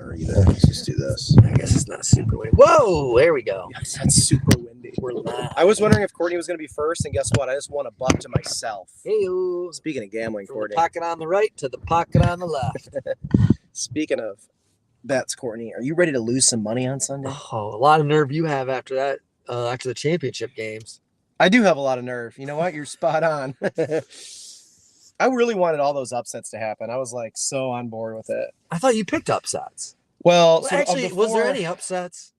winter either. Let's just do this. I guess it's not super windy. Whoa, there we go. Yes, that's super windy. We're live. I was wondering if Courtney was going to be first, and guess what? I just won a buck to myself. Hey-o. Speaking of gambling, From Courtney. the pocket on the right to the pocket on the left. Speaking of bets, Courtney, are you ready to lose some money on Sunday? Oh, a lot of nerve you have after that, after the championship games. I do have a lot of nerve. You know what? You're spot on. I really wanted all those upsets to happen. I was like so on board with it. I thought you picked upsets. Well, Well, so actually, was there any upsets?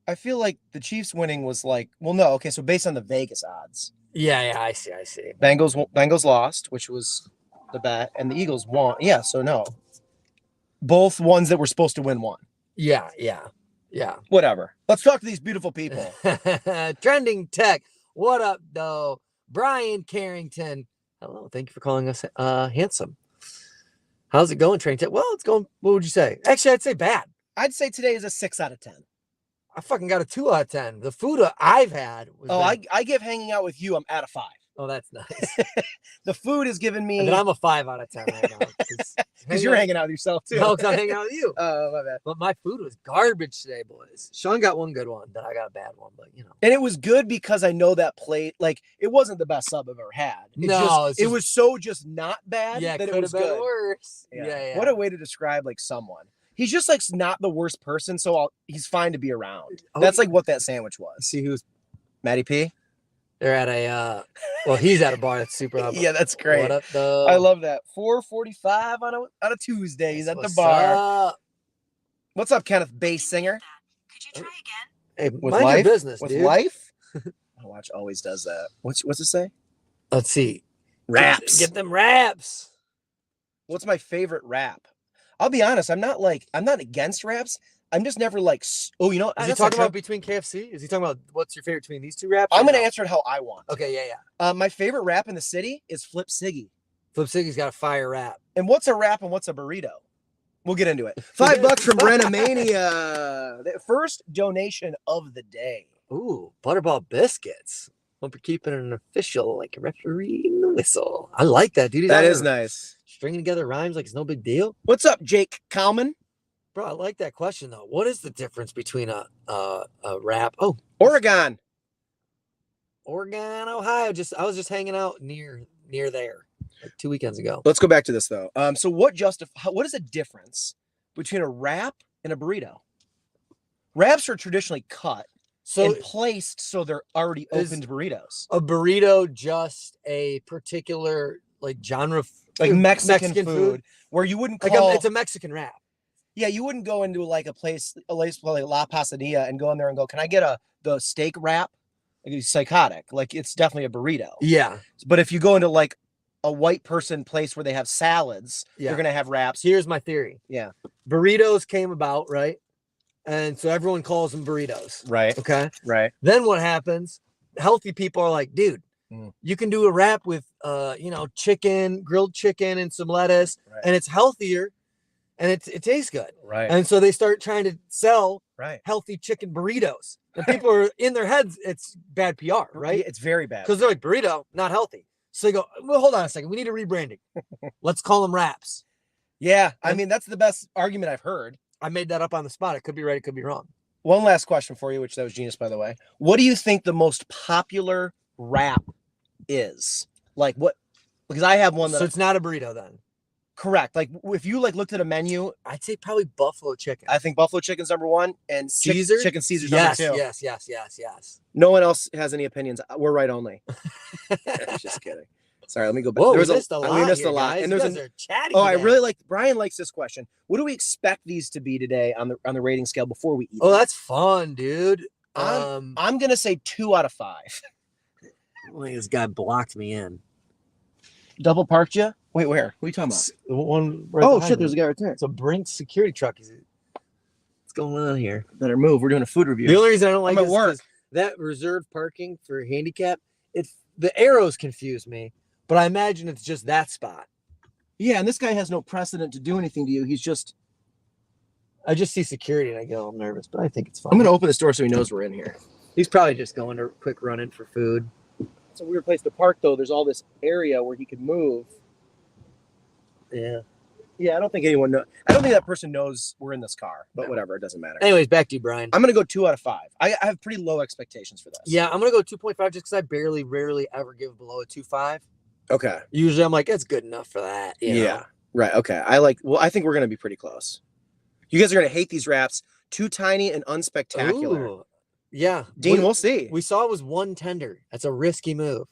I feel like the Chiefs winning was like, well, no. Okay, so based on the Vegas odds, Yeah, I see. Bengals lost, which was the bet, and the Eagles won. Yeah, so no. Both ones that were supposed to win won. Yeah. Whatever. Let's talk to these beautiful people. Trending tech. What up, though? Brian Carrington. Hello. Thank you for calling us handsome. How's it going, Trending Tech? Well, it's going, what would you say? Actually, I'd say bad. I'd say today is a 6 out of 10. I fucking got a 2 out of 10. The food I've had was I give hanging out with you, I'm at a 5. Oh, that's nice. The food has given me... And then I'm a 5 out of 10 right now. Because you're hanging out with yourself, too. No, because I'm hanging out with you. Oh, my bad. But my food was garbage today, boys. Sean got one good one, then I got a bad one, but you know. And it was good because I know that plate, like, it wasn't the best sub I've ever had. It was so just not bad that it was good. Worse. Yeah. What a way to describe, like, someone. He's just, like, not the worst person, so he's fine to be around. That's, like, what that sandwich was. See who's... Matty P? They're at a, well, he's at a bar that's super up. Yeah, that's great. What up, though? I love that. 4:45 on a Tuesday. He's at the What's bar. up? What's up, Kenneth, bass singer? Could you try again? Hey, With mind life? your business, With dude. life? My watch always does that. What's it say? Let's see. Raps. Get them raps. What's my favorite rap? I'll be honest. I'm not against raps. I'm just never like, oh, you know. Is he talking about between KFC? Is he talking about what's your favorite between these two raps? I'm going to answer it how I want. Okay, yeah. My favorite rap in the city is Flip Siggy. Flip Siggy's got a fire rap. And what's a rap and what's a burrito? We'll get into it. $5 from Renamania. The first donation of the day. Ooh, Butterball biscuits. Hope you're keeping an official, like a referee in the whistle. I like that, dude. That is nice. Stringing together rhymes like it's no big deal. What's up, Jake Kalman? Bro, I like that question though. What is the difference between a rap? Oh, Oregon, Ohio. I was just hanging out near there like 2 weekends ago. Let's go back to this though. So what is the difference between a wrap and a burrito? Wraps are traditionally cut and placed so they're already opened burritos. A burrito just a particular like genre, like Mexican food where you wouldn't call it's a Mexican wrap. Yeah, you wouldn't go into like a place like La Pasadilla and go in there and go, "Can I get the steak wrap?" Like it's psychotic. Like it's definitely a burrito. Yeah. But if you go into like a white person place where they have salads, you're gonna have wraps. Here's my theory. Yeah. Burritos came about, right? And so everyone calls them burritos. Right. Okay. Right. Then what happens? Healthy people are like, dude, you can do a wrap with chicken, grilled chicken, and some lettuce, and it's healthier. And it tastes good. Right. And so they start trying to sell healthy chicken burritos. And people are in their heads, it's bad PR, right? It's very bad. Because they're like, burrito, not healthy. So they go, well, hold on a second. We need a rebranding. Let's call them wraps. Yeah. I mean, that's the best argument I've heard. I made that up on the spot. It could be right. It could be wrong. One last question for you, which that was genius, by the way. What do you think the most popular wrap is? Like what? Because I have one that. So it's not a burrito then. Correct. Like if you like looked at a menu, I'd say probably buffalo chicken. I think buffalo chicken's number one and Caesar? Chicken Caesar's number two. Yes. No one else has any opinions. We're right only. Just kidding. Sorry, let me go back. Whoa, we missed a lot. And there's chatty. I really like Brian likes this question. What do we expect these to be today on the rating scale before we eat? Oh, that's fun, dude. I'm gonna say 2 out of 5. This guy blocked me in. Double parked you? Wait, where? What are you talking about? The one right shit, there's a guy right there. It's a Brinks security truck. What's going on here? Better move. We're doing a food review. The only reason I don't like it is that reserved parking for handicap, the arrows confuse me, but I imagine it's just that spot. Yeah, and this guy has no precedent to do anything to you. I just see security and I get all nervous, but I think it's fine. I'm going to open this door so he knows we're in here. He's probably just going to quick run in for food. It's a weird place to park, though. There's all this area where he could move. Yeah. Yeah, I don't think anyone knows. I don't think that person knows we're in this car, but whatever, it doesn't matter. Anyways, back to you, Brian. I'm gonna go 2 out of 5. I have pretty low expectations for this. Yeah, I'm gonna go 2.5 just because I rarely ever give below a 2.5. Okay. Usually, I'm like, it's good enough for that. You know? Right. Okay. I think we're gonna be pretty close. You guys are gonna hate these wraps. Too tiny and unspectacular. Ooh. Yeah, Dean, we'll see. We saw it was one tender. That's a risky move.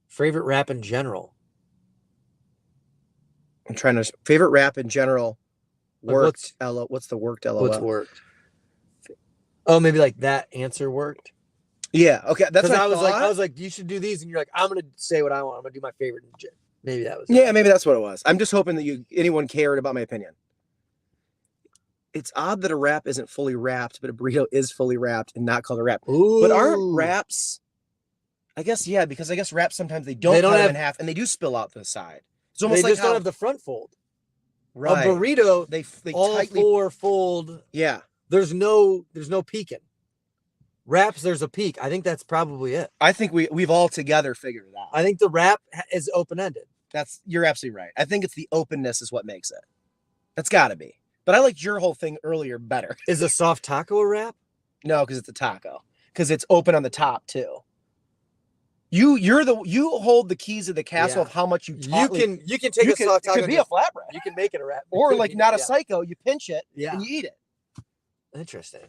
Favorite wrap in general. I'm trying to favorite wrap in general. Worked. What's the worked? LOL. What's worked? Oh, maybe like that answer worked. Yeah. Okay. That's what I was like, you should do these, and you're like, I'm gonna say what I want. I'm gonna do my favorite. Maybe that was. Yeah, maybe that's what it was. I'm just hoping that anyone cared about my opinion. It's odd that a wrap isn't fully wrapped, but a burrito is fully wrapped and not called a wrap. Ooh. But aren't wraps? I guess because I guess wraps sometimes they don't cut them in half and they do spill out the side. It's almost they just don't have the front fold. Right. A burrito, they all tightly 4 fold. Yeah. There's no peeking. Wraps, there's a peak. I think that's probably it. I think we've all together figured it out. I think the wrap is open ended. You're absolutely right. I think it's the openness is what makes it. That's got to be. But I liked your whole thing earlier better. Is a soft taco a wrap? No, because it's a taco. Because it's open on the top too. You hold the keys to the castle of how much you can take a soft taco. It could be a flatbread. You can make it a wrap. Or like not a psycho, you pinch it and you eat it. Interesting.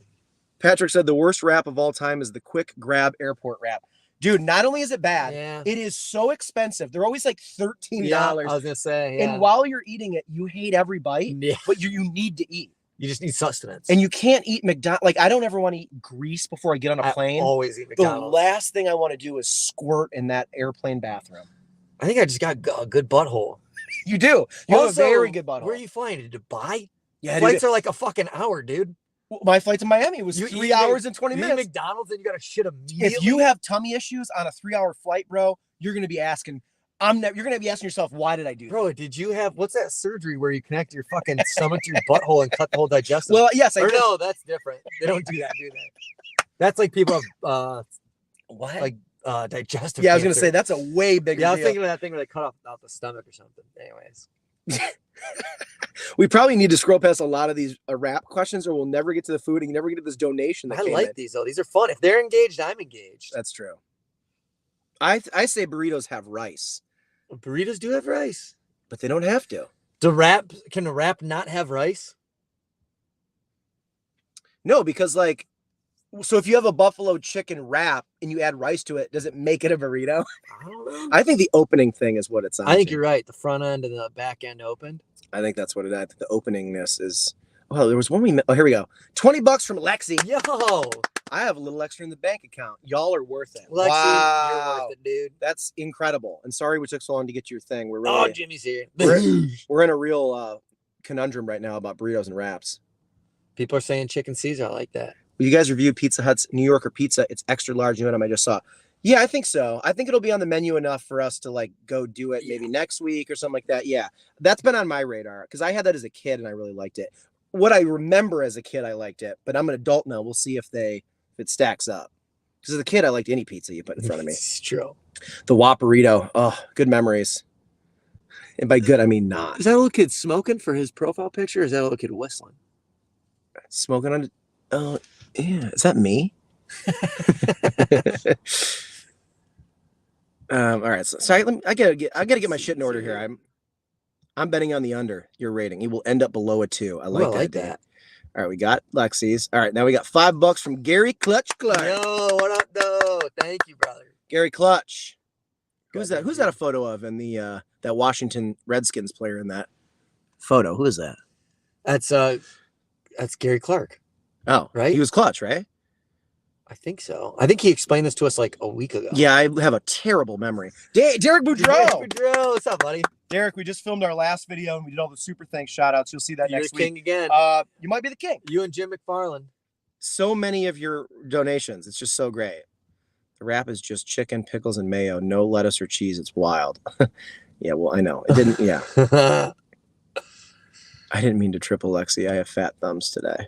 Patrick said the worst wrap of all time is the quick grab airport wrap. Dude, not only is it bad, it is so expensive. They're always like $13. Yeah, I was gonna say. And while you're eating it, you hate every bite, but you need to eat. You just need sustenance. And you can't eat McDonald's. Like, I don't ever want to eat grease before I get on a plane. I always eat McDonald's. The last thing I want to do is squirt in that airplane bathroom. I think I just got a good butthole. You do. You have a very good butthole. Where are you flying? To Dubai? Yeah, flights are like a fucking hour, dude. My flight to Miami was 3 hours and 20 minutes. McDonald's and you got to shit immediately. If you have tummy issues on a 3-hour flight, bro, you're going to be asking... You're gonna be asking yourself, why did I do that? Bro, did you have what's that surgery where you connect your fucking stomach to your butthole and cut the whole digestive? Well, yes, I did. No, that's different. They don't do that, do they? That's like people have what? Like digestive. Yeah, I was gonna say that's a way bigger. Yeah, I was thinking of that thing where they cut off the stomach or something. Anyways. We probably need to scroll past a lot of these wrap questions, or we'll never get to the food and you never get to this donation. I like these though. These are fun. If they're engaged, I'm engaged. That's true. I say burritos have rice. Burritos do have rice, but they don't have to. Can a wrap not have rice? No, because so if you have a buffalo chicken wrap and you add rice to it, does it make it a burrito? I don't know. I think the opening thing is what it's on. I think you're right. The front end and the back end opened. I think that's what it is. I think the openingness is. Oh, there was one here we go. $20 from Lexi. Yo. I have a little extra in the bank account. Y'all are worth it. Lexi, wow. you're worth it, dude. That's incredible. And sorry we took so long to get your thing. We're really, Jimmy's here. We're in a real conundrum right now about burritos and wraps. People are saying chicken Caesar. I like that. Will you guys review Pizza Hut's New Yorker pizza? It's extra large. You know what I just saw. Yeah, I think so. I think it'll be on the menu enough for us to go do it maybe next week or something like that. Yeah, that's been on my radar because I had that as a kid and I really liked it. What I remember as a kid, I liked it, but I'm an adult now. We'll see if it stacks up. Because as a kid, I liked any pizza you put in front of me. It's true. The Whopperito. Oh, good memories. And by good, I mean not. Is that a little kid smoking for his profile picture? Or is that a little kid whistling? Smoking on. Oh, yeah. Is that me? All right. So I gotta get my shit in order here. I'm betting on the under your rating. It will end up below a 2. I like that. All right, we got Lexi's. All right, now we got $5 from Gary Clutch Clark. Yo, what up, though? Thank you, brother. Gary Clutch. Who's that? Who's that a photo of in the that Washington Redskins player in that photo? Who is that? That's Gary Clark. Oh, right. He was Clutch, right? I think so. I think he explained this to us like a week ago. Yeah, I have a terrible memory. Derek Boudreau. Derek Boudreau. What's up, buddy? Derek, we just filmed our last video and we did all the super thanks shout outs. You'll see that next week. You're the king again. You might be the king. You and Jim McFarland. So many of your donations. It's just so great. The wrap is just chicken, pickles, and mayo. No lettuce or cheese. It's wild. Yeah, well, I know. It didn't, yeah. I didn't mean to triple Lexi. I have fat thumbs today.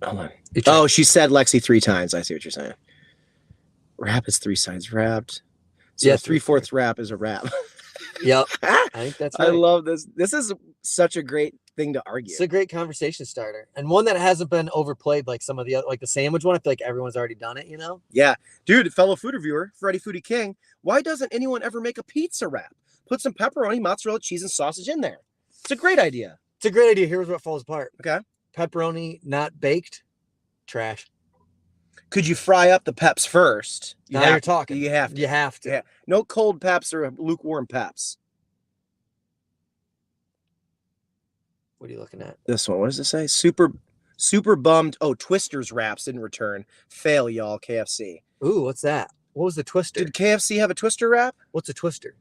Hold on. Oh, she said Lexi 3 times. I see what you're saying. Wrap is 3 sides wrapped. So Yeah, a 3/4 wrap is a wrap. Yep. I think that's right. I love this. This is such a great thing to argue. It's a great conversation starter, and one that hasn't been overplayed like some of the other, like the sandwich one. I feel like everyone's already done it, you know? Yeah. Dude, fellow food reviewer, Freddie Foodie King, why doesn't anyone ever make a pizza wrap? Put some pepperoni, mozzarella, cheese, and sausage in there. It's a great idea. It's a great idea. Here's what falls apart. Okay. Pepperoni not baked, trash. Could you fry up the peps first? Now you're talking. You have to. You have to. Yeah. No cold peps or lukewarm peps. What are you looking at? This one. What does it say? Super bummed. Oh, Twister's wraps didn't return. Fail, y'all, KFC. Ooh, what's that? What was the Twister? Did KFC have a Twister wrap? What's a Twister?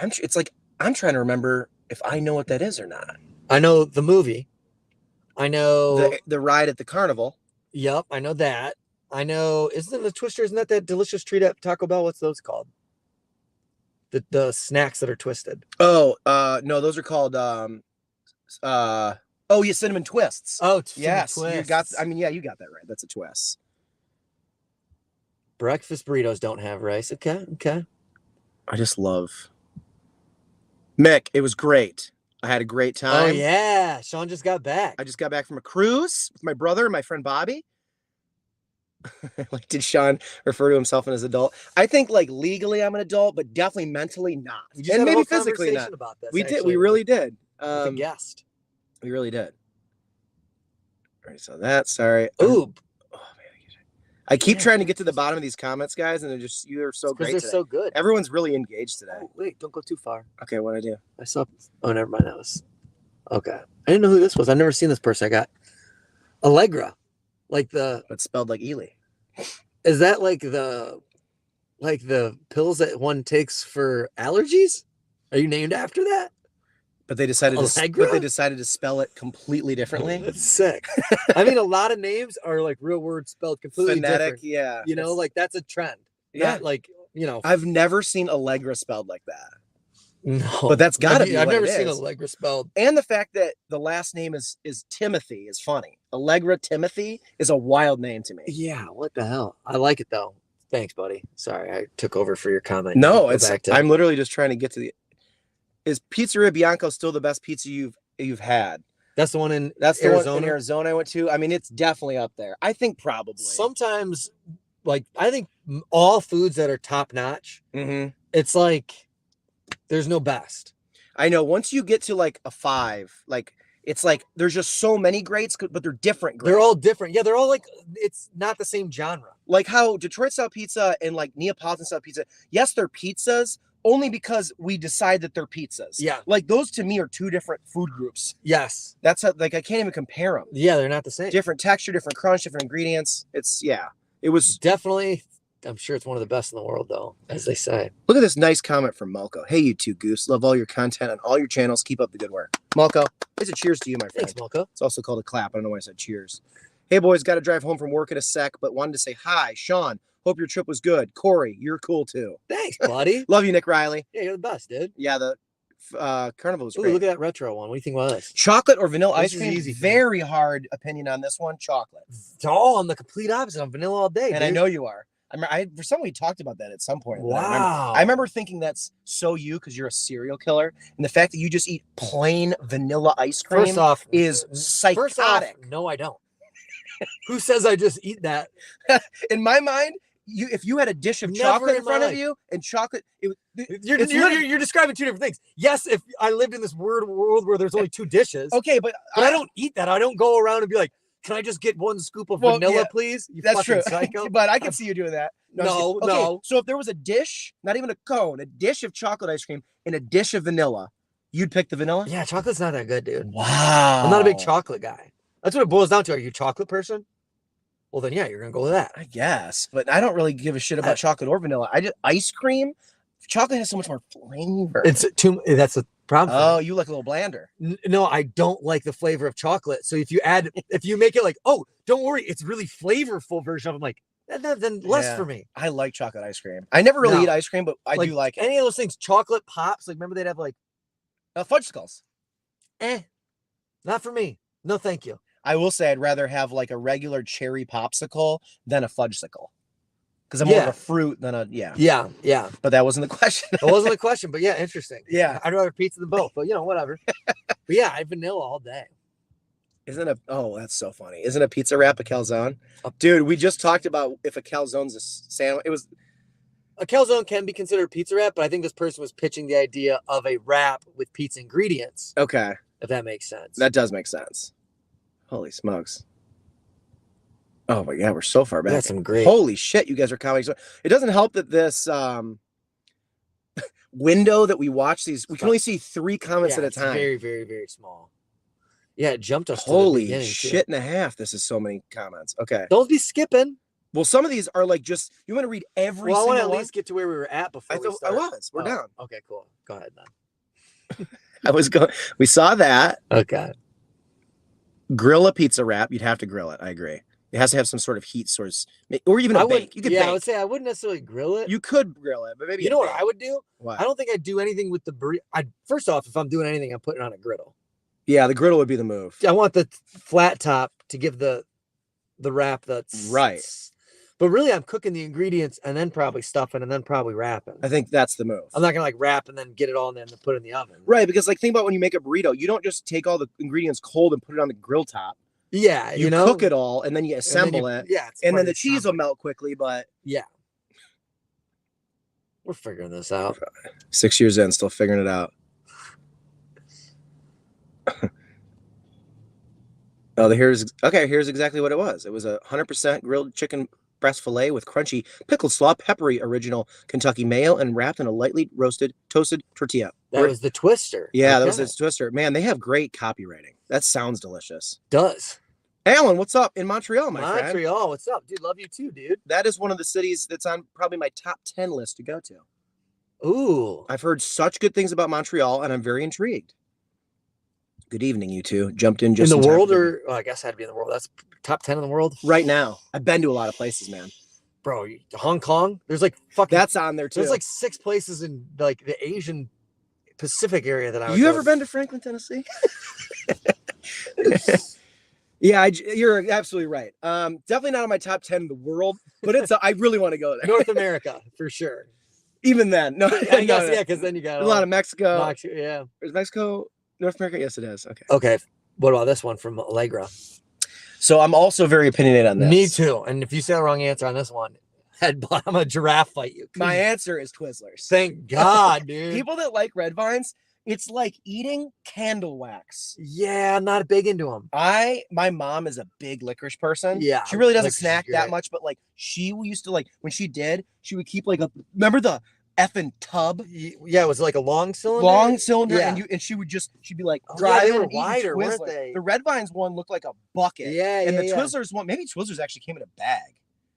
It's like I'm trying to remember if I know what that is or not. I know the movie. I know The ride at the carnival. Yep, I know that. I know. Isn't the Twister? Isn't that delicious treat at Taco Bell? What's those called? The snacks that are twisted. Oh, no, those are called oh yeah, cinnamon twists. Oh, yes, twists. you got. I mean, yeah, you got that right. That's a twist. Breakfast burritos don't have rice. Okay, okay. I just love Mick. It was great. I had a great time. Oh yeah, Sean just got back. I just got back from a cruise with my brother and my friend Bobby. Like, did Sean refer to himself as an adult? I think like legally I'm an adult, but definitely mentally not, and maybe physically not. About this, we did. We really did. With a guest. We really did. All right, so that. Sorry. Ooh. Oh man, I keep trying to get to the bottom of these comments, guys, and you're so great. They're so good. Everyone's really engaged today. Oh, wait, don't go too far. Okay, what I do? I saw. Oh, never mind. That was okay. I didn't know who this was. I've never seen this person. I got Allegra, like But spelled like Ely. Is that like the pills that one takes for allergies? Are you named after that? But they decided Allegra? to spell it completely differently. That's sick. I mean, a lot of names are like real words spelled completely Phonetic, different. yeah. You know, like that's a trend. Yeah. Not like, you know. I've never seen Allegra spelled like that. No. But that's gotta be I've what never it seen is. Allegra spelled. And the fact that the last name is Timothy is funny. Allegra Timothy is a wild name to me. Yeah, what the hell? I like it though. Thanks, buddy. Sorry, I took over for your comment. No, I'm literally just trying to get to the. Is Pizzeria Bianco still the best pizza you've had? That's the one in Arizona. Arizona. One in Arizona I went to. I mean, it's definitely up there. I think probably. Sometimes, like I think all foods that are top notch, it's like there's no best. I know. Once you get to like a 5, like it's like there's just so many greats, but they're different greats. They're all different. Yeah, they're all like it's not the same genre. Like how Detroit style pizza and like Neapolitan style pizza. Yes, they're pizzas. Only because we decide that they're pizzas. Yeah. Like those to me are two different food groups. Yes. That's how, like, I can't even compare them. Yeah, they're not the same. Different texture, different crunch, different ingredients. It was definitely, I'm sure it's one of the best in the world though, as they say. Look at this nice comment from Malco. Hey, you two goose. Love all your content on all your channels. Keep up the good work. Malco, it's a cheers to you, my friend. Thanks, Malco. It's also called a clap. I don't know why I said cheers. Hey, boys, got to drive home from work in a sec, but wanted to say hi. Sean, hope your trip was good. Corey, you're cool too. Thanks, buddy. Love you, Nick Riley. Yeah, you're the best, dude. Yeah, the carnival was Ooh, great. look at that retro one. What do you think about this? Chocolate or vanilla This ice cream? is easy. Very hard opinion on this one. Chocolate. Oh, I'm the complete opposite. I'm vanilla all day, And dude. I know you are. For some we talked about that at some point. Wow. I remember thinking that's so you because you're a serial killer, and the fact that you just eat plain vanilla ice cream First off, is psychotic. no, I don't. Who says I just eat that? In my mind, if you had a dish of Never chocolate in in front my of life. you and chocolate, You're describing two different things. Yes, if I lived in this weird world where there's only two dishes, okay, but I don't eat that. I don't go around and be like, "Can I just get one scoop of vanilla, please?" You that's fucking true. psycho. But I can see you doing that. No, okay, no. So if there was a dish, not even a cone, a dish of chocolate ice cream and a dish of vanilla, you'd pick the vanilla? Yeah, chocolate's not that good, dude. Wow. I'm not a big chocolate guy. That's what it boils down to. Are you a chocolate person? Well, then yeah, you're gonna go with that. I guess, but I don't really give a shit about chocolate or vanilla. Ice cream. Chocolate has so much more flavor. It's too. That's a problem. Oh, you like a little blander. No, I don't like the flavor of chocolate. So if you make it like, oh, don't worry, it's really flavorful version of, I'm like, then less for me. I like chocolate ice cream. I never really eat ice cream, but I do like it. Any of those things, chocolate pops. Like remember they'd have like Fudge skulls. Not for me. No, thank you. I will say I'd rather have like a regular cherry popsicle than a fudgesicle. Because I'm more of a fruit than a Yeah. But that wasn't the question. It wasn't the question, but yeah, interesting. Yeah. I'd rather pizza than both, but whatever. But yeah, I vanilla all day. That's so funny. Isn't a pizza wrap a calzone? Dude, we just talked about if a calzone's a sandwich. A calzone can be considered a pizza wrap, but I think this person was pitching the idea of a wrap with pizza ingredients. Okay. If that makes sense. That does make sense. Holy smokes. Oh my God, we're so far back. That's some great. Holy shit, you guys are comedy. It doesn't help that this window that we watch these, we can only see 3 comments at a time. Very, very, very small. Yeah, it jumped us. Holy shit and a half. This is so many comments. Okay. Don't be skipping. Well, some of these are like just, you want to read every single one? I want to at least get to where we were at before we start. I was. We're down. Okay, cool. Go ahead then. We saw that. Okay. Grill a pizza wrap. You'd have to grill it. I agree. It has to have some sort of heat source, or even a bake. You could bake. I would say I wouldn't necessarily grill it. You could grill it, but maybe what I would do? What? I don't think I'd do anything with the burrito. First off, if I'm doing anything, I'm putting it on a griddle. Yeah, the griddle would be the move. I want the flat top to give the wrap that's right. But really, I'm cooking the ingredients and then probably stuffing and then probably wrapping. I think that's the move. I'm not gonna wrap and then get it all in there and then put it in the oven. Right, because think about when you make a burrito, you don't just take all the ingredients cold and put it on the grill top. Yeah, you cook it all and then you assemble it. Yeah, and then the cheese will melt quickly. But yeah, we're figuring this out. 6 years in, still figuring it out. Here's exactly what it was. It was 100% grilled chicken breast fillet with crunchy pickled slaw, peppery original Kentucky mayo, and wrapped in a lightly toasted tortilla. That was the twister. Yeah, that was the twister. Man, they have great copywriting. That sounds delicious. Does. Alan, what's up in Montreal, my friend? Montreal, what's up, dude? Love you too, dude. That is one of the cities that's on probably my top 10 list to go to. Ooh. I've heard such good things about Montreal, and I'm very intrigued. Good evening, you two. Jumped in just in the world, or I guess it had to be in the world. That's top 10 in the world right now. I've been to a lot of places, man. Bro, Hong Kong. There's fucking. That's on there too. There's 6 places in the Asian Pacific area that I would You ever been to Franklin, Tennessee? Yeah, you're absolutely right. Definitely not on my top 10 in the world, but I really want to go there. North America for sure. Even then, no. I guess, yeah, because then you got a lot of Mexico. Yeah, is Mexico North America? Yes, it is. Okay. Okay. What about this one from Allegra? So I'm also very opinionated on this. Me too. And if you say the wrong answer on this one, I'm a giraffe fight you. My answer is Twizzlers. Thank God, dude. People that like red vines, it's like eating candle wax. Yeah, I'm not big into them. My mom is a big licorice person. Yeah. She really doesn't snack that much, but she used to when she did, she would keep remember the effing tub? Yeah, it was like a long cylinder. Yeah. And she'd be driving. Yeah, they were wider, weren't they? The red vines one looked like a bucket. Yeah, and the Twizzlers one, maybe Twizzlers actually came in a bag.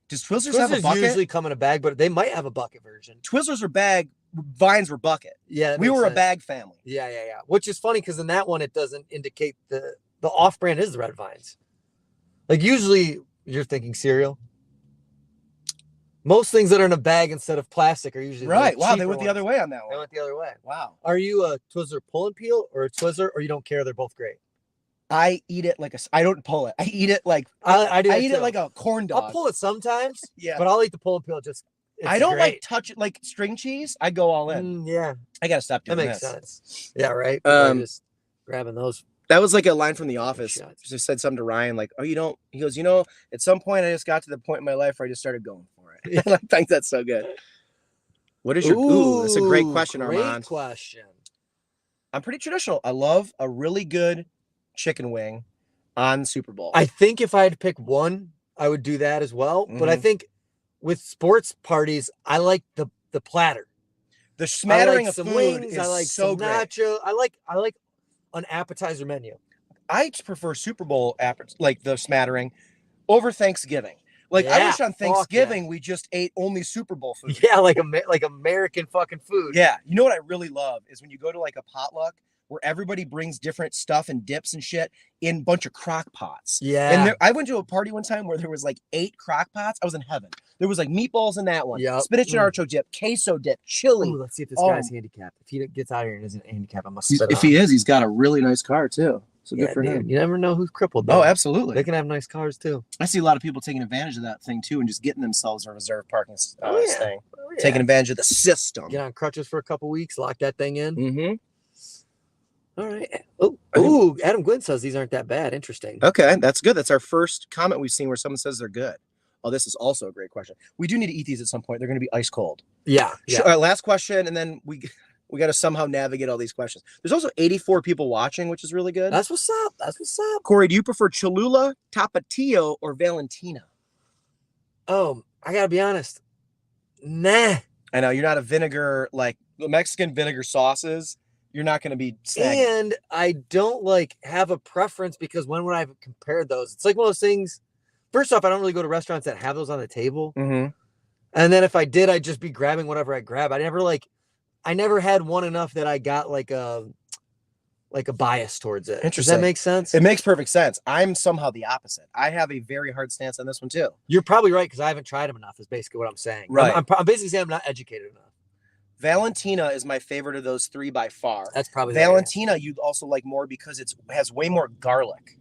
Does Twizzlers have a bucket? Usually come in a bag, but they might have a bucket version. Twizzlers are bag, vines were bucket. Yeah, we were a bag family. Yeah. Which is funny because in that one it doesn't indicate the off-brand is the red vines. Usually you're thinking cereal. Most things that are in a bag instead of plastic are usually right. Wow, they went the other way on that one. They went the other way. Wow. Are you a Twizzler pull and peel or a Twizzler, or you don't care? They're both great. I eat it I don't pull it. I eat it I eat it like a corn dog. I'll pull it sometimes. Yeah. But I'll eat the pull and peel I don't touch it like string cheese. I go all in. Yeah. I gotta stop doing that makes sense. Yeah, right. Just grabbing those. That was a line from The Office. Just said something to Ryan he goes, at some point I just got to the point in my life where I just started going for it. Yeah. I think that's so good. What is your that's a great question, Armand. Great question. I'm pretty traditional. I love a really good chicken wing on Super Bowl. I think if I had to pick one, I would do that as well. Mm-hmm. But I think with sports parties, I like the platter. The smattering of some food wings. is I like so some nacho. I like an appetizer menu. I prefer Super Bowl the smattering over Thanksgiving. I wish on Thanksgiving we just ate only Super Bowl food. Yeah, like American fucking food. Yeah. You know what I really love is when you go to a potluck where everybody brings different stuff and dips and shit in a bunch of crock pots. Yeah. And I went to a party one time where there was 8 crock pots. I was in heaven. There was meatballs in that one. Yep. Spinach and artichoke dip, queso dip, chili. Let's see if this guy's handicapped. If he gets out here and isn't handicapped, I must spit If he is, he's got a really nice car too. So good for him. You never know who's crippled. Oh, Though. absolutely. They can have nice cars too. I see a lot of people taking advantage of that thing too, and just getting themselves a reserve parking thing. Oh, yeah. Taking advantage of the system. Get on crutches for a couple weeks, lock that thing in. Mm-hmm. All right. Oh, Adam Gwynn says these aren't that bad. Interesting. Okay, that's good. That's our first comment we've seen where someone says they're good. Oh, this is also a great question. We do need to eat these at some point. They're going to be ice cold. Yeah. Last question, and then we got to somehow navigate all these questions. There's also 84 people watching, which is really good. That's what's up. That's what's up. Corey, do you prefer Cholula, Tapatio, or Valentina? Oh, I gotta be honest. Nah. I know you're not a vinegar, like the Mexican vinegar sauces. You're not going to be snagging. And I don't have a preference because when would I have compared those? It's like one of those things. First off, I don't really go to restaurants that have those on the table. Mm-hmm. And then if I did, I'd just be grabbing whatever I grab. I never had one enough that I got like a bias towards it. Does that make sense? It makes perfect sense. I'm somehow the opposite. I have a very hard stance on this one too. You're probably right because I haven't tried them enough. Is basically what I'm saying. Right. I'm basically saying I'm not educated enough. Valentina is my favorite of those three by far. That's probably Valentina. You'd also like more because it has way more garlic.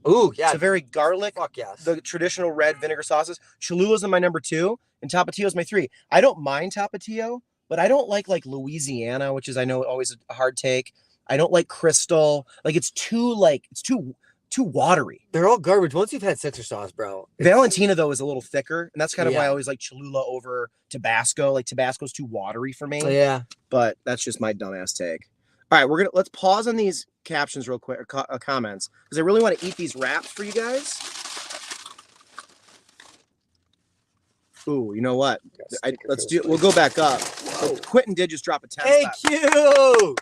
Ooh, yeah. It's a very garlic. Fuck yes. The traditional red vinegar sauces. Cholula's in my number 2, and Tapatio's my 3. I don't mind Tapatio, but I don't like Louisiana, which is I know always a hard take. I don't like Crystal. It's too watery. They're all garbage. Once you've had Sixer sauce, bro. Valentina though is a little thicker, and that's kind of why I always like Cholula over Tabasco. Like Tabasco's too watery for me. Yeah. But that's just my dumbass take. All right, let's pause on these captions real quick, or comments, because I really want to eat these wraps for you guys. Ooh, you know what? We'll go back up. Quentin did just drop a 10. Hey, Q!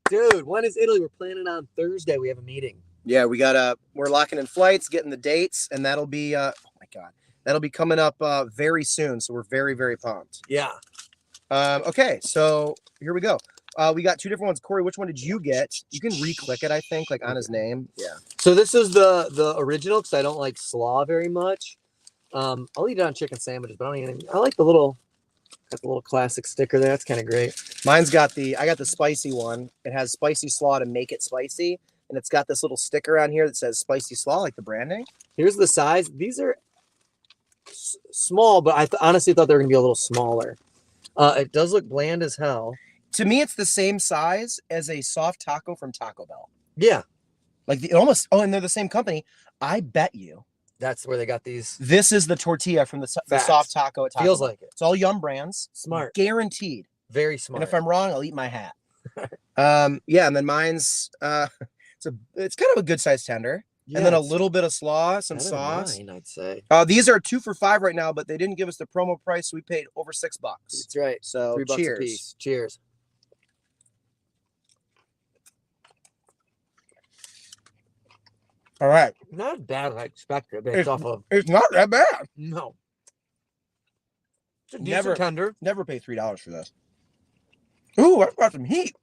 Dude, when is Italy? We're planning on Thursday. We have a meeting. Yeah, we're locking in flights, getting the dates, and that'll be oh my god, that'll be coming up very soon. So we're very, very pumped. Yeah. Okay, so here we go. We got 2 different ones. Corey, which one did you get? You can re-click it, I think, on his name. Yeah. So this is the original because I don't like slaw very much. I'll eat it on chicken sandwiches, but I like the little classic sticker there. That's kind of great. I got the spicy one. It has spicy slaw to make it spicy, and it's got this little sticker on here that says spicy slaw, like the branding. Here's the size. These are small, but I honestly thought they were gonna be a little smaller. It does look bland as hell. To me, it's the same size as a soft taco from Taco Bell. Yeah. And they're the same company. I bet you. That's where they got these. This is the tortilla from the soft taco at Taco Feels Bell. like it. It's all Yum Brands. Smart. Guaranteed. Very smart. And if I'm wrong, I'll eat my hat. Yeah, and then mine's it's kind of a good size tender. Yeah, and then a little bit of slaw, some sauce. Mine, I'd say. These are 2 for $5 right now, but they didn't give us the promo price, so we paid over $6. That's right. So $3 cheers. a piece. Cheers. All right. Not as bad as I expected based off of. It's not that bad. No. It's a decent tender. Never pay $3 for this. Ooh, I've got some heat.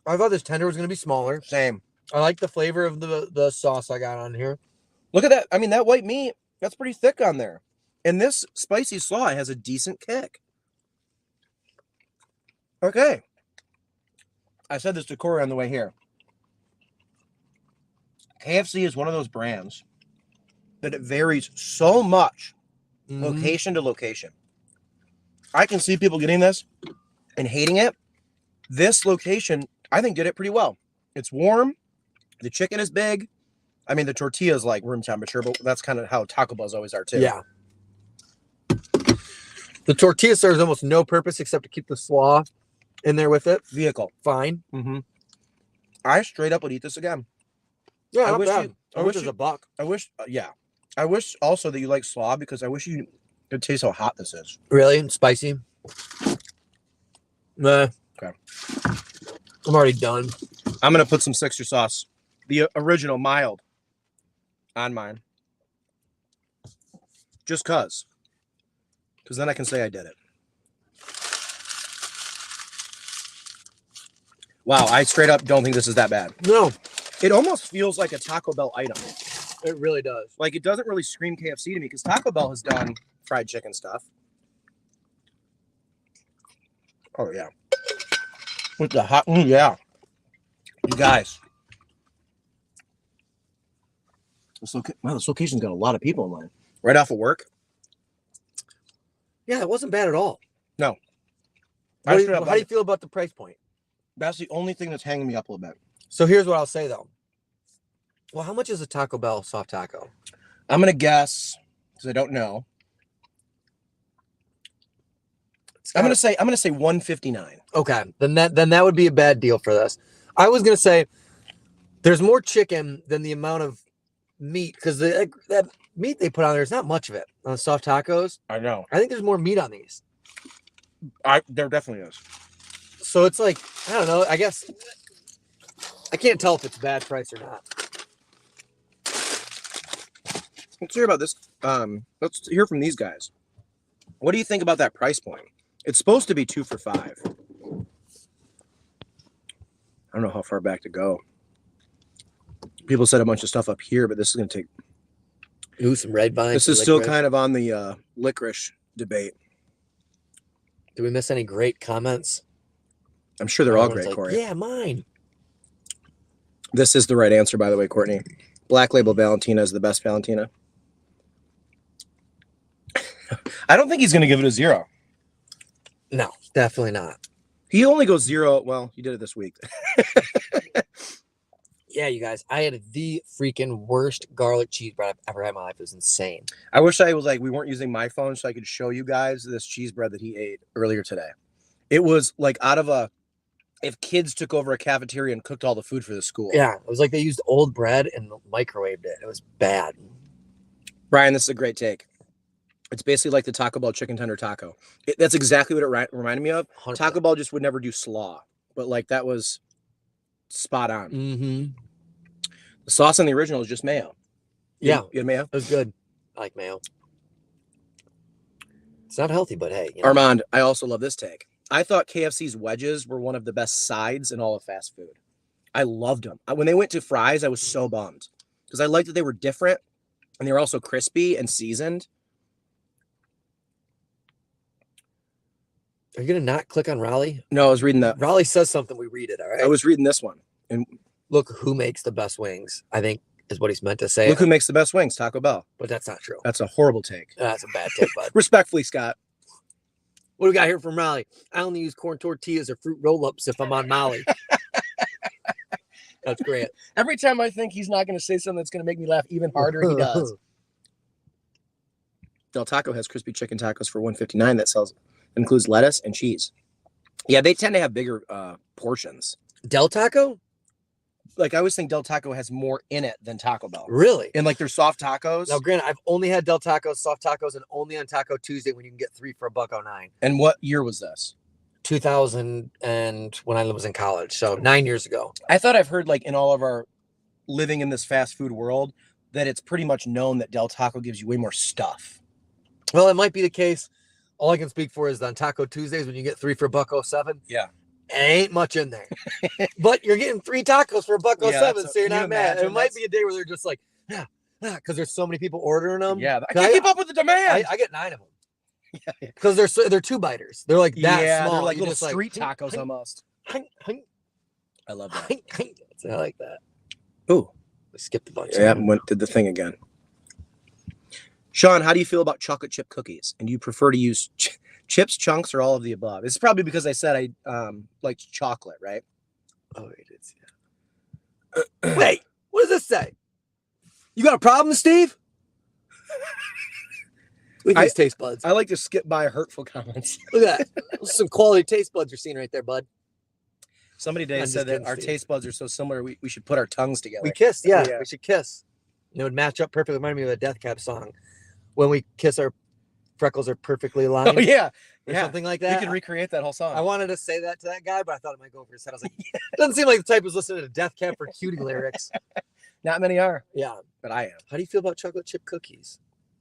I thought this tender was going to be smaller. Same. I like the flavor of the sauce I got on here. Look at that. I mean, that white meat, that's pretty thick on there. And this spicy slaw has a decent kick. Okay. I said this to Corey on the way here. KFC is one of those brands that it varies so much location to location. I can see people getting this and hating it. This location, I think, did it pretty well. It's warm. The chicken is big. I mean, the tortilla is like room temperature, but that's kind of how Taco Bells always are too. Yeah. The tortilla serves almost no purpose except to keep the slaw in there with it. Vehicle. Fine. Mm-hmm. I straight up would eat this again. Yeah, I wish it was a buck. I wish, yeah. I wish also that you like slaw because I wish you could taste how hot this is. Really? And spicy? Nah. Okay. I'm already done. I'm going to put some Sixer sauce, the original mild, on mine. Just because. Because then I can say I did it. Wow, I straight up don't think this is that bad. No. It almost feels like a Taco Bell item. It really does. Like, it doesn't really scream KFC to me because Taco Bell has done fried chicken stuff. Oh, yeah. With the hot, yeah. You guys, Wow, this location's got a lot of people in line. Right off of work? Yeah, it wasn't bad at all. No. How do you feel about the price point? That's the only thing that's hanging me up a little bit. So here's what I'll say though. Well, how much is a Taco Bell soft taco? I'm gonna guess because I don't know. I'm gonna say $159. Okay, then that would be a bad deal for this. I was gonna say there's more chicken than the amount of meat because that meat they put on there is not much of it on soft tacos. I know. I think there's more meat on these. There definitely is. So it's like, I don't know. I guess I can't tell if it's bad price or not. Let's hear about this. Let's hear from these guys. What do you think about that price point? It's supposed to be 2 for $5. I don't know how far back to go. People said a bunch of stuff up here, but this is going to take. Ooh, some red vine. This is still kind of on the licorice debate. Do we miss any great comments? I'm sure they're all great, Corey. Yeah, mine. This is the right answer, by the way, Courtney. Black Label Valentina is the best Valentina. I don't think he's going to give it a 0. No, definitely not. He only goes 0. Well, he did it this week. Yeah, you guys, I had the freaking worst garlic cheese bread I've ever had in my life. It was insane. I wish I was like, we weren't using my phone so I could show you guys this cheese bread that he ate earlier today. It was like if kids took over a cafeteria and cooked all the food for the school. Yeah, it was like they used old bread and microwaved it. It was bad. Brian, this is a great take. It's basically like the Taco Bell chicken tender taco. That's exactly what it reminded me of. 100%. Taco Bell just would never do slaw, but like that was spot on. Mm-hmm. The sauce on the original is just mayo. Yeah. You had mayo? It was good. I like mayo. It's not healthy, but hey. Armand, I also love this take. I thought KFC's wedges were one of the best sides in all of fast food. I loved them. When they went to fries, I was so bummed because I liked that they were different and they were also crispy and seasoned. Are you going to not click on Raleigh? No, I was reading that. Raleigh says something, we read it, all right? I was reading this one. And look who makes the best wings, I think is what he's meant to say. Look who makes the best wings, Taco Bell. But that's not true. That's a horrible take. That's a bad take, bud. Respectfully, Scott. What do we got here from Raleigh? I only use corn tortillas or fruit roll-ups if I'm on Molly. That's great. Every time I think he's not going to say something that's going to make me laugh even harder, he does. Del Taco has crispy chicken tacos for $159 that includes lettuce and cheese. Yeah, they tend to have bigger portions. Del Taco? Like I always think Del Taco has more in it than Taco Bell. Really? And like their soft tacos. Now, granted, I've only had Del Tacos, soft tacos, and only on Taco Tuesday when you can get 3 for $1.09. And what year was this? 2000 and when I was in college, so 9 years ago. I thought I've heard like in all of our living in this fast food world that it's pretty much known that Del Taco gives you way more stuff. Well, it might be the case. All I can speak for is on Taco Tuesdays when you get 3 for $1.07. Yeah. Ain't much in there. But you're getting 3 tacos for $1.07, so you're not mad. It might be a day where they're just like, because there's so many people ordering them. Yeah, I can't keep up with the demand. I get 9 of them. Because they're 2-biters. They're like that small. They're like little just street tacos almost. I love that. I like that. Ooh. We skipped a bunch. Yeah, did the thing again. Sean, how do you feel about chocolate chip cookies? And do you prefer to use chips, chunks, or all of the above? It's probably because I said I liked chocolate, right? Oh, it is. Yeah. Wait, what does this say? You got a problem, Steve? Look at these taste buds. I like to skip by hurtful comments. Look at that. Those some quality taste buds you're seeing right there, bud. Somebody today said that our taste buds are so similar, we should put our tongues together. We kissed, yeah. We should kiss. And it would match up perfectly. Reminded me of a Death Cab song. When we kiss, our freckles are perfectly aligned. Oh, yeah. Or something like that. We could recreate that whole song. I wanted to say that to that guy, but I thought it might go over his head. I was like, doesn't seem like the type who's listening to Death Cab for Cutie lyrics. Not many are. Yeah. But I am. How do you feel about chocolate chip cookies?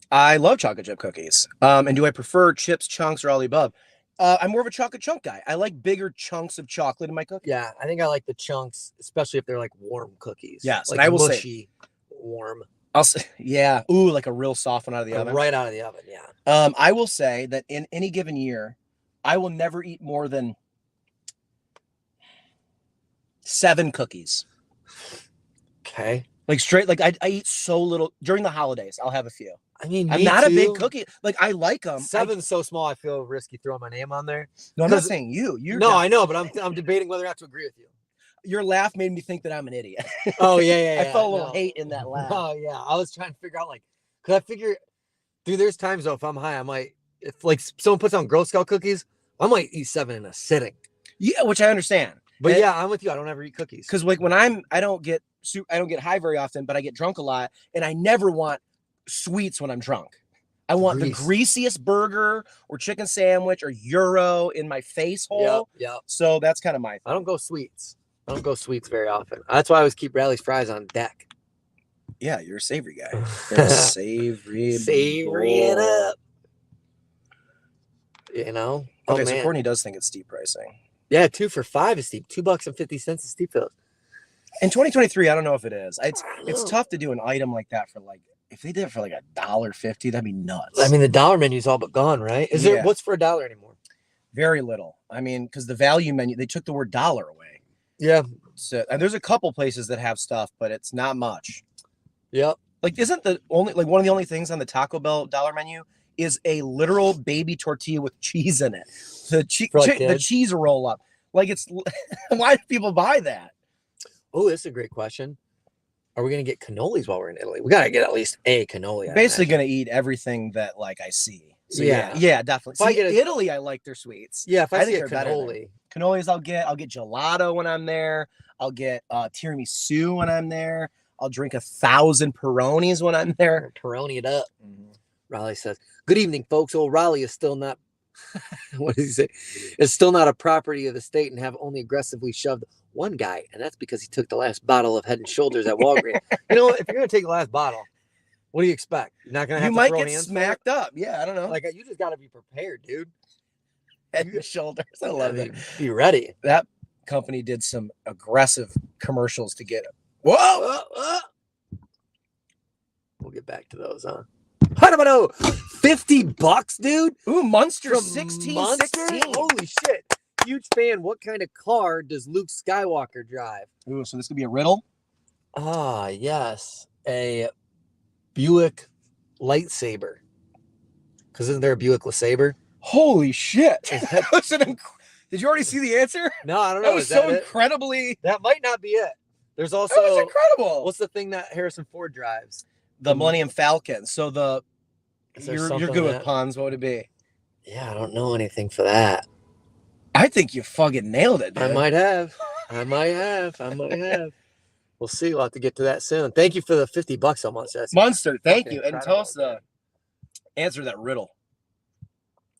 I love chocolate chip cookies. And do I prefer chips, chunks, or all the above? I'm more of a chocolate chunk guy. I like bigger chunks of chocolate in my cookies. Yeah, I think I like the chunks, especially if they're like warm cookies. Yes, like and I will mushy, warm. I'll say, yeah. Ooh, like a real soft one out of the oven. Right out of the oven, yeah. I will say that in any given year, I will never eat more than 7 cookies. Okay. Like straight, like I eat so little during the holidays. I'll have a few. I mean, I'm me not too. a big cookie. Like I like them. Seven's so small, I feel risky throwing my name on there. No, I'm not saying you. No, I know, but I'm debating whether or not to agree with you. Your laugh made me think that I'm an idiot. Oh yeah. I felt a little hate in that laugh. Oh yeah, I was trying to figure out cause I figure, dude, there's times though if I'm high, I might if someone puts on Girl Scout cookies, I might eat 7 in a sitting. Yeah, which I understand. But yeah, I'm with you. I don't ever eat cookies because like when I don't get high very often, but I get drunk a lot, and I never want sweets when I'm drunk. I want the greasiest burger or chicken sandwich or Euro in my face hole. Yeah. So that's kind of my thing. I don't go sweets. Very often. That's why I always keep Rally's fries on deck. Yeah, you're a savory guy. You're a savory it up. You know? Okay, so Courtney does think it's steep pricing. Yeah, 2 for $5 is steep. $2.50 is steep. In 2023, I don't know if it is. It's tough to do an item like that for like, if they did it for like $1.50, that'd be nuts. I mean, the dollar menu's all but gone, right? Is there what's for $1 anymore? Very little. I mean, because the value menu, they took the word dollar away. Yeah. So and there's a couple places that have stuff, but it's not much. Yep. Like, isn't the only one of the only things on the Taco Bell dollar menu is a literal baby tortilla with cheese in it? The cheese roll up. Like, it's why do people buy that? Oh, that's a great question. Are we going to get cannolis while we're in Italy? We got to get at least a cannoli. Basically going to eat everything that like I see. So yeah, definitely. Italy, I like their sweets. Yeah, if I see think a cannoli. Cannolis I'll get gelato when I'm there. I'll get tiramisu when I'm there. I'll drink 1,000 Peronis when I'm there. Peroni it up. Mm-hmm. Raleigh says, "Good evening, folks. Old Raleigh is still not what does he say? It's still not a property of the state and have only aggressively shoved one guy, and that's because he took the last bottle of Head and Shoulders at Walgreens." You know, if you're gonna take the last bottle, what do you expect? You're not gonna have to throw hands. You might get smacked up. Yeah, I don't know. Like, you just got to be prepared, dude. Head and Shoulders. I love it. Be ready. That company did some aggressive commercials to get it. Whoa! We'll get back to those, huh? How do I know? $50, dude. Ooh, Monster 16. Holy shit! Huge fan. What kind of car does Luke Skywalker drive? Ooh, so this could be a riddle. Ah, yes, a Buick Lightsaber. Because isn't there a Buick LeSabre? Holy shit! Did you already see the answer? No, I don't know. That was so incredibly. That might not be it. There's also. That was incredible. What's the thing that Harrison Ford drives? The Millennium Falcon. So you're good with puns. What would it be? Yeah, I don't know anything for that. I think you fucking nailed it, dude. I might have. We'll see. We'll have to get to that soon. Thank you for the $50 so much. Munster, thank you. And tell us the answer to that riddle.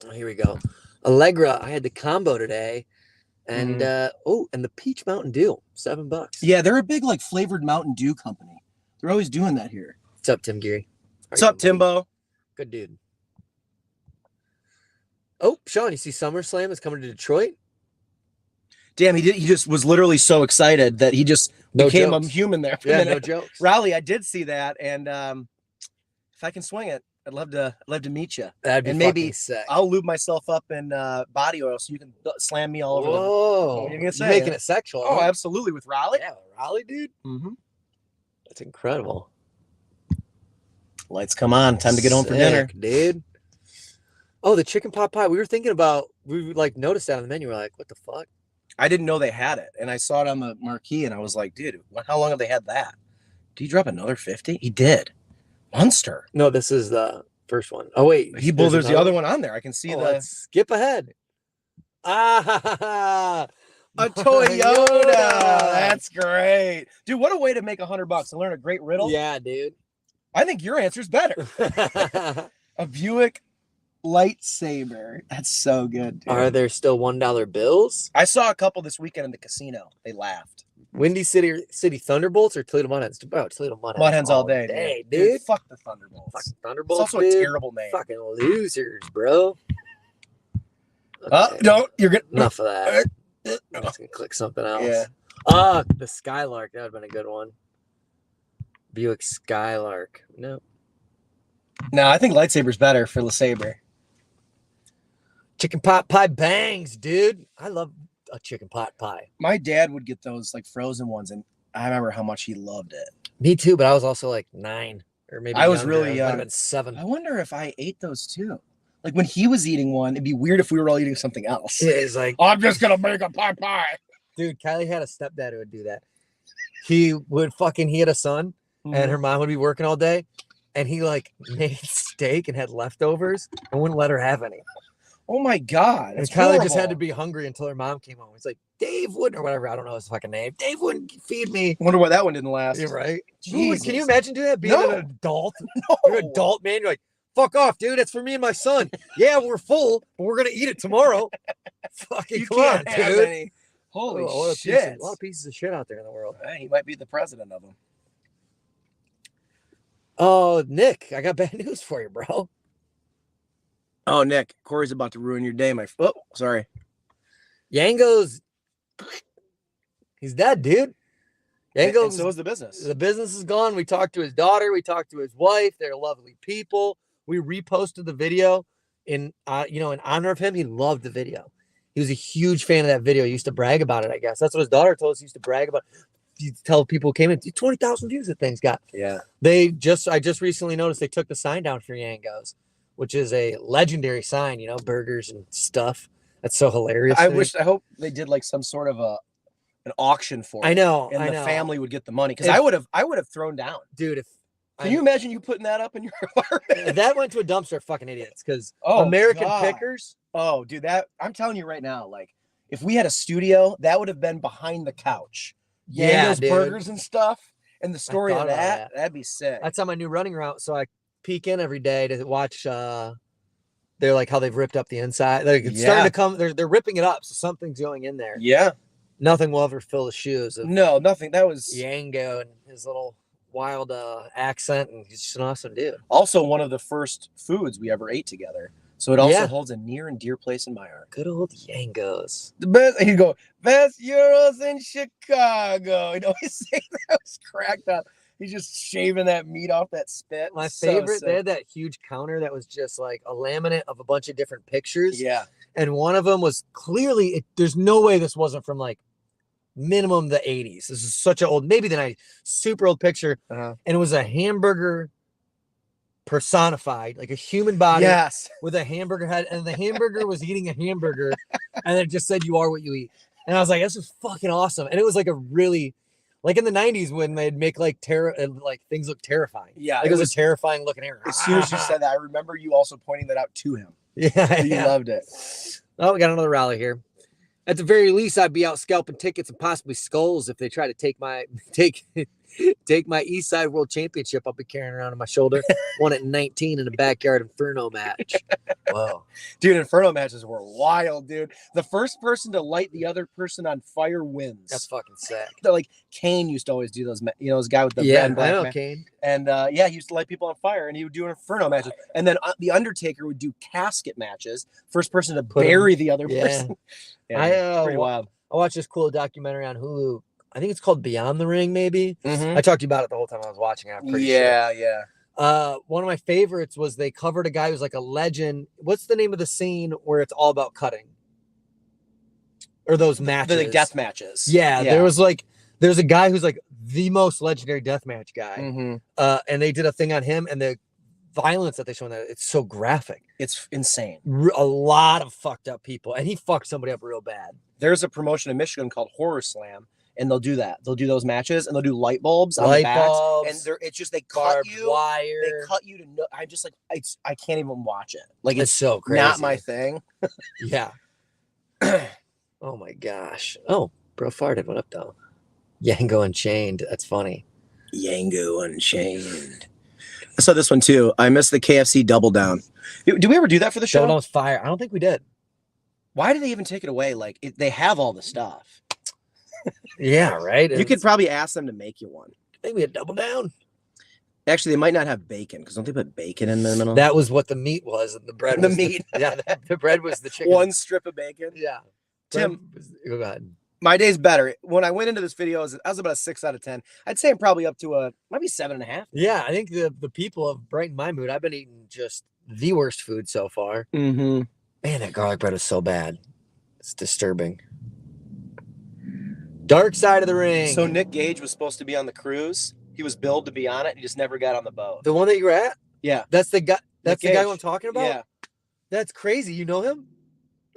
Oh, here we go. Allegra, I had the combo today. And and the Peach Mountain Dew, $7. Yeah, they're a big like flavored Mountain Dew company. They're always doing that here. What's up, Tim Geary? What's up, Timbo? Good dude. Oh, Sean, you see SummerSlam is coming to Detroit? Damn, he just was literally so excited that he just became a human there. Yeah, no jokes. Raleigh, I did see that, and if I can swing it, I'd love to meet you. That'd be maybe sick. I'll lube myself up in body oil so you can slam me all over. Whoa, what are you gonna say? You're making it sexual. Oh, absolutely, with Raleigh. Yeah, Raleigh, dude. Mm-hmm. That's incredible. Lights come on. Time to get home for dinner, dude. Oh, the chicken pot pie. We were thinking about. We like noticed that on the menu. We're like, what the fuck? I didn't know they had it, and I saw it on the marquee, and I was like, dude, how long have they had that? Did he drop another 50? He did. Monster. No, this is the first one. Oh wait, there's the other one on there. I can see the. Let's skip ahead. Ah, a Toyota. That's great, dude. What a way to make $100 and learn a great riddle. Yeah, dude. I think your answer's better. A Buick Lightsaber. That's so good, dude. Are there still $1 bills? I saw a couple this weekend in the casino. They laughed. Windy City Thunderbolts or Toledo Mudhens? Oh, Toledo Mudhens. Mudhens all day, dude. Fuck the Thunderbolts. Fuck Thunderbolts. It's also a terrible name. Fucking losers, bro. Okay. No, you're good. Enough of that. I'm just gonna click something else. Yeah. The Skylark. That would have been a good one. Buick Skylark. No, I think Lightsaber's better for LeSabre. Chicken pot pie bangs, dude. I love a chicken pot pie. My dad would get those like frozen ones, and I remember how much he loved it. Me too, but I was also like 9 or maybe I was younger. really I might young. have been 7. I wonder if I ate those too. Like when he was eating one, it'd be weird if we were all eating something else. It's like, I'm just gonna make a pie. dude, Kylie had a stepdad who would do that. He had a son, and her mom would be working all day, and he like made steak and had leftovers and wouldn't let her have any. Oh my God. And Kylie just had to be hungry until her mom came home. He's like, Dave wouldn't, or whatever. I don't know his fucking name. Dave wouldn't feed me. Wonder why that one didn't last. You're right. Jesus. Can you imagine doing that? Being No. an adult? No. You're an adult, man. You're like, fuck off, dude. That's for me and my son. Yeah, we're full, but we're going to eat it tomorrow. Fucking You come on, can't have dude. any. Holy What shit. a lot of pieces of shit out there in the world. He might be the president of them. Oh, Nick, I got bad news for you, bro. Oh, Nick, Corey's about to ruin your day, oh, sorry. Yango's, he's dead, dude. And so is the business. The business is gone. We talked to his daughter. We talked to his wife. They're lovely people. We reposted the video in honor of him. He loved the video. He was a huge fan of that video. He used to brag about it, I guess. That's what his daughter told us. He used to brag about it. He'd tell people who came in, 20,000 views that thing's got. Yeah. I just recently noticed they took the sign down for Yango's, which is a legendary sign, burgers and stuff. That's so hilarious. I hope they did like some sort of an auction for it. I know. And I the know. family would get the money. Because I would have thrown down. Dude, Can you imagine you putting that up in your apartment? If that went to a dumpster, fucking idiots. Because Oh, American God. Pickers. Oh, dude, that I'm telling you right now, like if we had a studio, that would have been behind the couch. Yeah, Yango's dude. burgers and stuff. And the story of thought about that, that. that'd be sick. That's on my new running route. So I peek in every day to watch. They're like how they've ripped up the inside. Like it's starting to come. They're ripping it up. So something's going in there. Yeah. Nothing will ever fill the shoes of No, nothing. That was Yango and his little wild accent, and he's just an awesome dude. also one of the first foods we ever ate together. So it also holds a near and dear place in my heart. Good old Yango's. The best, he'd go, best Euros in Chicago. He'd always say that. Was cracked up. He's just shaving that meat off that spit. My So favorite, sick. they had that huge counter that was just like a laminate of a bunch of different pictures. Yeah. And one of them was clearly, there's no way this wasn't from like minimum the 80s. This is such an old, maybe the 90s, super old picture. Uh-huh. And it was a hamburger personified, like a human body Yes. with a hamburger head. And the hamburger was eating a hamburger. And it just said, you are what you eat. And I was like, this is fucking awesome. And it was like a really, like in the 90s when they'd make like things look terrifying. Yeah. Like it was a terrifying looking hamburger. As soon as you said that, I remember you also pointing that out to him. Yeah. You loved it. Oh, we got another rally here. At the very least, I'd be out scalping tickets and possibly skulls if they try to take my East Side World Championship I'll be carrying around on my shoulder. Won at 19 in a backyard Inferno match. Whoa. Dude, Inferno matches were wild, dude. The first person to light the other person on fire wins. That's fucking sick. Like Kane used to always do those, this guy with the red Yeah, and I black know, man. Kane. And he used to light people on fire, and he would do Inferno matches. And then the Undertaker would do casket matches. First person to bury the other person. Yeah, pretty wild. I watched this cool documentary on Hulu. I think it's called Beyond the Ring, maybe. Mhm. I talked to you about it the whole time I was watching it. I'm pretty sure. Yeah. One of my favorites was they covered a guy who's like a legend. What's the name of the scene where it's all about cutting? Or those matches? The death matches. Yeah, there's a guy who's like the most legendary deathmatch guy. Mhm. And they did a thing on him, and the violence that they show in that, it's so graphic. It's insane. A lot of fucked up people, and he fucked somebody up real bad. There's a promotion in Michigan called Horror Slam, and they'll do that. They'll do those matches, and they'll do light bulbs on the backs, and it's just they cut you. Wire. They cut you to no. I'm just like I can't even watch it. Like It's so crazy. not my thing. Yeah. Oh my gosh. Oh, bro farted. What up, though? Yango Unchained. That's funny. Yango Unchained. I saw this one too. I missed the KFC Double Down. Do we ever do that for the show? Double Down's fire. I don't think we did. Why did they even take it away? Like they have all the stuff. Yeah, right. You could probably ask them to make you one. maybe a Double Down. Actually, they might not have bacon because don't they put bacon in the middle? That was what the meat was, and the bread. The was meat. Yeah, the bread was the chicken. One strip of bacon. Yeah. Tim, Go ahead. my day's better. When I went into this video, I was about a 6 out of 10. I'd say I'm probably up to maybe 7.5. Yeah, I think the people have brightened my mood. I've been eating just the worst food so far. Mm-hmm. Man, that garlic bread is so bad. It's disturbing. Dark Side of the Ring. So Nick Gage was supposed to be on the cruise, He was billed to be on it. He just never got on the boat. The one that you were at? Yeah. That's the guy. That's the guy Gage. who I'm talking about? Yeah. That's crazy. You know him?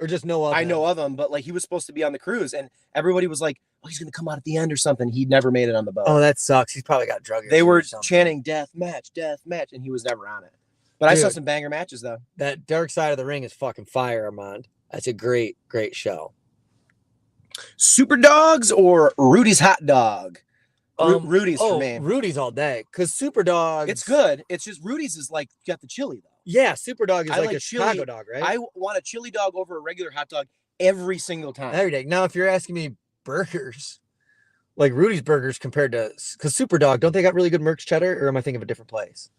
Or just know of him? I know of him, but like he was supposed to be on the cruise, and everybody was like, "Oh, he's gonna come out at the end or something." He never made it on the boat. Oh, that sucks. He's probably got drug. They were or something. chanting death match, and he was never on it. But Dude, I saw some banger matches though. That Dark Side of the Ring is fucking fire, Armand. That's a great, great show. Super Dogs or Rudy's Hot Dog? Rudy's for me. Rudy's all day. Because Super Dogs. It's good. It's just Rudy's is like got the chili though. Yeah, Super Dog is I like a chili. Chicago dog, right? I want a chili dog over a regular hot dog every single time. Every day. Now, if you're asking me burgers, like Rudy's Burgers compared to, because Super Dog, don't they got really good Merck's cheddar, or am I thinking of a different place?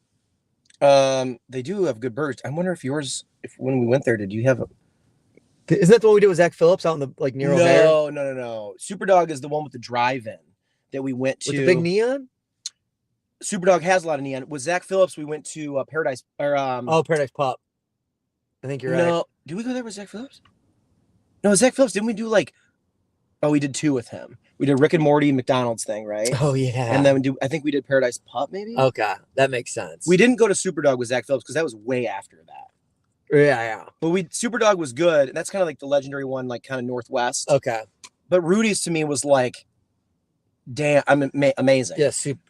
They do have good burgers. I wonder if yours, if when we went there, did you have a? Isn't that the one we did with Zach Phillips out in the like near O'Hare? No. Super Dog is the one with the drive-in that we went to. With the big neon? Super Dog has a lot of neon. With Zach Phillips, we went to Paradise or Paradise Pop. I think you're right. No, did we go there with Zach Phillips? No, Zach Phillips. Didn't we do like? Oh, we did 2 with him. We did Rick and Morty McDonald's thing, right? Oh yeah. And then I think we did Paradise Pop, maybe. Okay, that makes sense. We didn't go to Super Dog with Zach Phillips because that was way after that. Yeah. But Super Dog was good. And that's kind of like the legendary one, like kind of Northwest. Okay. But Rudy's to me was like, damn, amazing.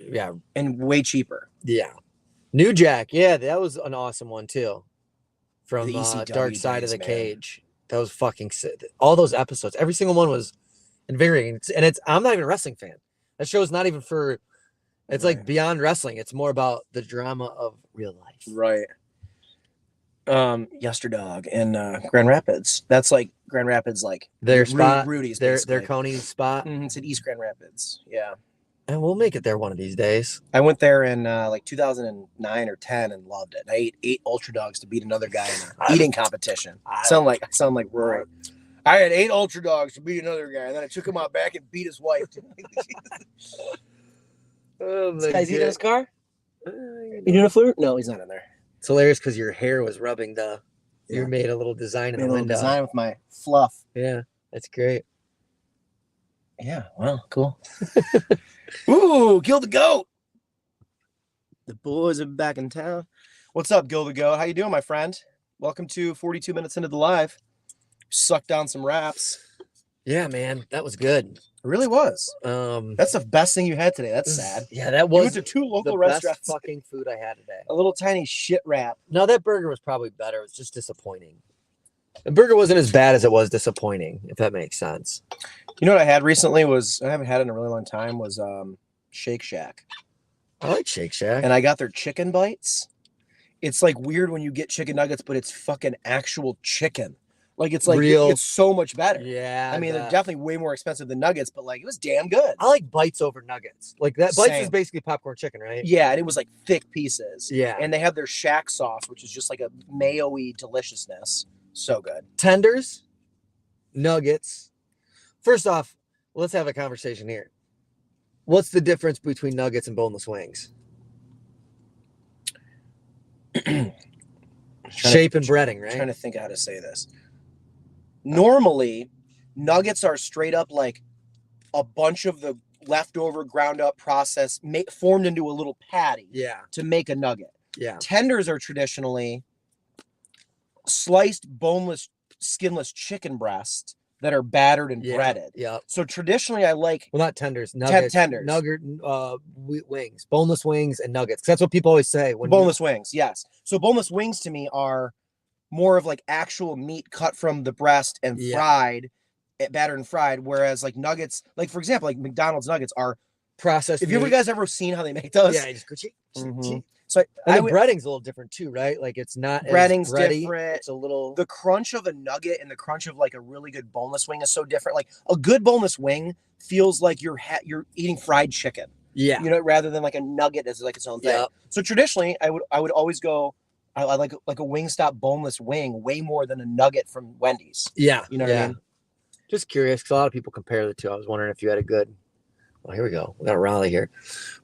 Yeah. And way cheaper. Yeah. New Jack. Yeah, that was an awesome one too. From The ECW Dark Side of days, the man. Cage. That was fucking sick. All those episodes, every single one was invigorating. And I'm not even a wrestling fan. That show is not even for. It's like beyond wrestling. It's more about the drama of real life. Right. Yesterdog in Grand Rapids. That's like Grand Rapids, like Their spot. Rudy's. Their Coney's spot. It's in East Grand Rapids. Yeah. And we'll make it there one of these days. I went there in like 2009 or 10 and loved it. I ate 8 Ultra Dogs to beat another guy in an eating competition. I sound like Rory. I had 8 Ultra Dogs to beat another guy, and then I took him out back and beat his wife. This guy's eating his car? You doing a flute? No, he's not in there. It's hilarious because your hair was rubbing the. You made a little design in the window. Design with my fluff. Yeah, that's great. Yeah, well, cool. Ooh, Gil the Goat. The boys are back in town. What's up, Gil the Goat? How you doing, my friend? Welcome to 42 minutes into the live. Sucked down some raps. Yeah, man, that was good. It really was. That's the best thing you had today. That's sad. Yeah, that was. You went to 2 local restaurants. Best fucking food I had today. A little tiny shit wrap. No, that burger was probably better. It was just disappointing. The burger wasn't as bad as it was disappointing, if that makes sense. You know what I had recently was, I haven't had it in a really long time, was Shake Shack. I like Shake Shack. And I got their chicken bites. It's like weird when you get chicken nuggets, but it's fucking actual chicken. Like it's like real. It's so much better. Yeah. I mean, they're definitely way more expensive than nuggets, but like it was damn good. I like bites over nuggets. Like that bites Same. is basically popcorn chicken, right? Yeah, and it was like thick pieces. Yeah. And they have their Shack sauce, which is just like a mayo-y deliciousness. So good. Tenders, nuggets. First off, let's have a conversation here. What's the difference between nuggets and boneless wings? Shape and breading, right? I'm trying to think how to say this. Normally, nuggets are straight up like a bunch of the leftover ground up process formed into a little patty to make a nugget. Yeah. Tenders are traditionally sliced, boneless, skinless chicken breasts that are battered and breaded. Yeah. So traditionally, I like not tenders, nuggets, tenders, wings, boneless wings, and nuggets. That's what people always say. When boneless wings, yes. So boneless wings to me are more of like actual meat cut from the breast and fried, battered and fried. Whereas like nuggets, like for example, like McDonald's nuggets are processed. Have you guys ever seen how they make those? Yeah, just go So the breading's a little different too, right? Like it's not breading's as bready. Different. It's a little the crunch of a nugget and the crunch of like a really good boneless wing is so different. Like a good boneless wing feels like you're eating fried chicken. Yeah, you know, rather than like a nugget as like its own thing. So traditionally, I would always go. I like a Wingstop boneless wing way more than a nugget from Wendy's. Yeah, you know what I mean. Just curious because a lot of people compare the two. I was wondering if you had a good. Well, here we go. We got a rally here.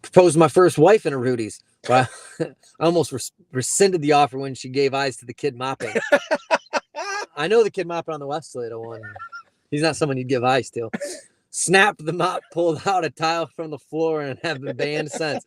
Proposed to my first wife in a Rudy's. Well, I almost rescinded the offer when she gave eyes to the kid mopping. I know the kid mopping on the West Toledo one. He's not someone you'd give eyes to. snapped the mop, pulled out a tile from the floor, and have been banned since.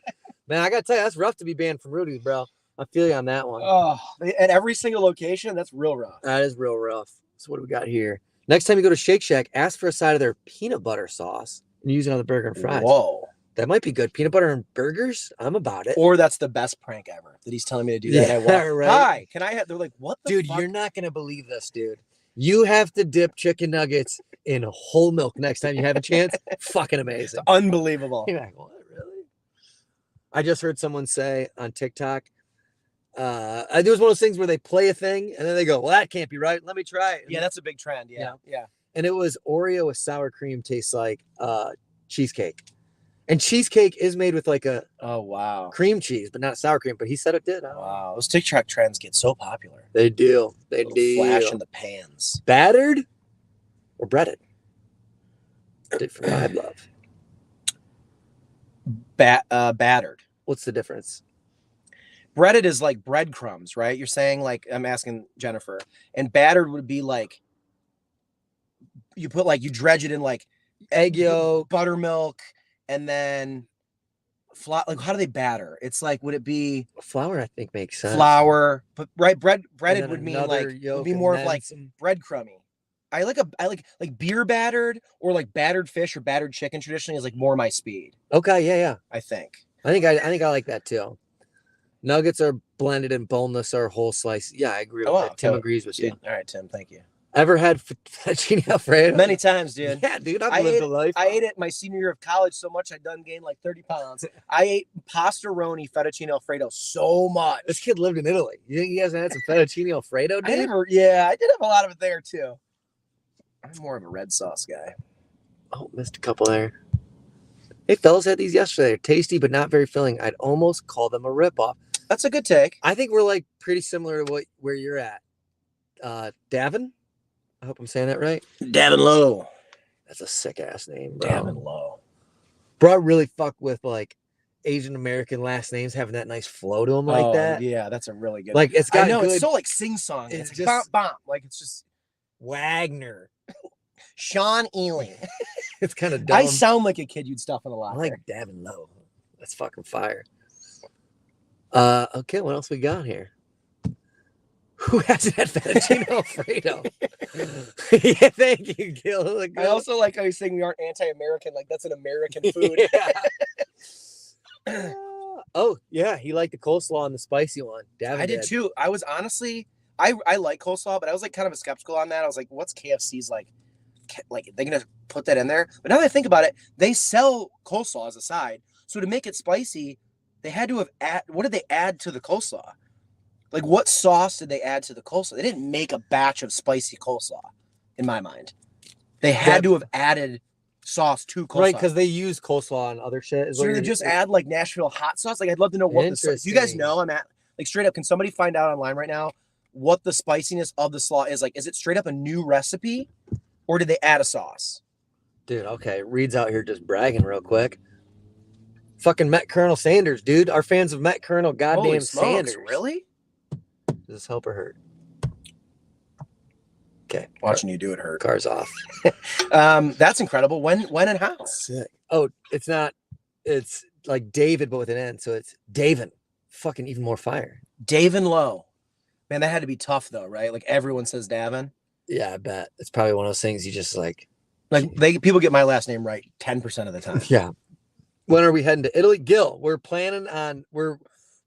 Man, I gotta tell you, that's rough to be banned from Rudy's, bro. I feel you on that one. Oh, at every single location, that's real rough. That is real rough. So what do we got here? Next time you go to Shake Shack, ask for a side of their peanut butter sauce and use it on the burger and fries. Whoa. That might be good. Peanut butter and burgers? I'm about it. Or that's the best prank ever that he's telling me to do that. Yeah, And I walk, right. hi, can I have? They're like, what the Dude, fuck? you're not going to believe this, dude. You have to dip chicken nuggets in whole milk next time you have a chance. Fucking amazing. Unbelievable. You're like, what, really? I just heard someone say on TikTok, there was one of those things where they play a thing and then they go, well, that can't be right. Let me try it. Yeah, that's a big trend. Yeah. And it was Oreo with sour cream tastes like cheesecake. And cheesecake is made with like a Oh, wow. cream cheese, but not sour cream. But he said it did. I don't know. Wow. Those TikTok trends get so popular. They do. They Little do. flash in the pans. Battered or breaded? Did for Vibe Love. Battered. What's the difference? Breaded is like breadcrumbs, right? You're saying, like, I'm asking Jennifer. And battered would be like, you put like, you dredge it in like Egg yolk. buttermilk, and then flour. Like, how do they batter? It's like, would it be Flour, I think, makes sense. flour? But right, breaded then would mean another like, would yolk be and more of then like some- breadcrummy. I like beer battered, or like battered fish or battered chicken traditionally is like more my speed, Okay, yeah. I think. I think I like that too. Nuggets are blended and boneless or whole slice. Yeah, I agree with Oh, wow. that. Tim Okay. agrees with you. All right, Tim, thank you. Ever had fettuccine alfredo? Many times, dude. Yeah, dude, I I've lived ate a life. I ate it my senior year of college so much I done gained like 30 pounds. I ate pastaroni fettuccine alfredo so much. This kid lived in Italy. You think he hasn't had some fettuccine alfredo, I dude? I did have a lot of it there too. I'm more of a red sauce guy. Oh, missed a couple there. Hey, fellas, had these yesterday. They're tasty, but not very filling. I'd almost call them a ripoff. That's a good take. I think we're like pretty similar to where you're at. Davin? I hope I'm saying that right. Davin Low. That's a sick ass name, bro. Davin Low. Bro, I really fuck with like Asian American last names having that nice flow to them like that. Yeah, that's a really good. Like it's got I know good it's so like sing song. it's It's just- like bom, bom. Like it's just Wagner. Sean Ealing. It's kind of dumb. I sound like a kid you'd stuff in a I lot. like Davin Low. That's fucking fire. Okay, what else we got here? Who hasn't had fettuccine alfredo? Yeah, thank you, Gil. I also like how you're saying we aren't anti-American. Like that's an American food. Yeah. Oh, yeah, he liked the coleslaw and the spicy one. Davin I did too. I was honestly, I like coleslaw, but I was like kind of a skeptical on that. I was like, what's KFC's like? Like they're gonna put that in there? But now that I think about it, they sell coleslaw as a side. So to make it spicy, they had to have what did they add to the coleslaw? Like what sauce did they add to the coleslaw? They didn't make a batch of spicy coleslaw, in my mind. They had to have added sauce to coleslaw. Right, because they use coleslaw on other shit. So they just add like Nashville hot sauce? Like I'd love to know what the sauce. You guys Interesting. know I'm at like straight up. Can somebody find out online right now what the spiciness of the slaw is? Like, is it straight up a new recipe, or did they add a sauce? Dude, okay. Reed's out here just bragging real quick. Fucking Met Colonel Sanders, dude. Our fans of Met Colonel goddamn Holy smokes, Sanders. really? Does this help or hurt? Okay. Watching you do it hurt. Car's off. That's incredible. When and how? Sick. Oh, it's not. It's like David, but with an N. So it's Davin. Fucking even more fire. Davin Low. Man, that had to be tough though, right? Like everyone says Davin. Yeah, I bet. It's probably one of those things you just like. Like people get my last name right 10% of the time. Yeah. When are we heading to Italy? Gil, we're planning on we're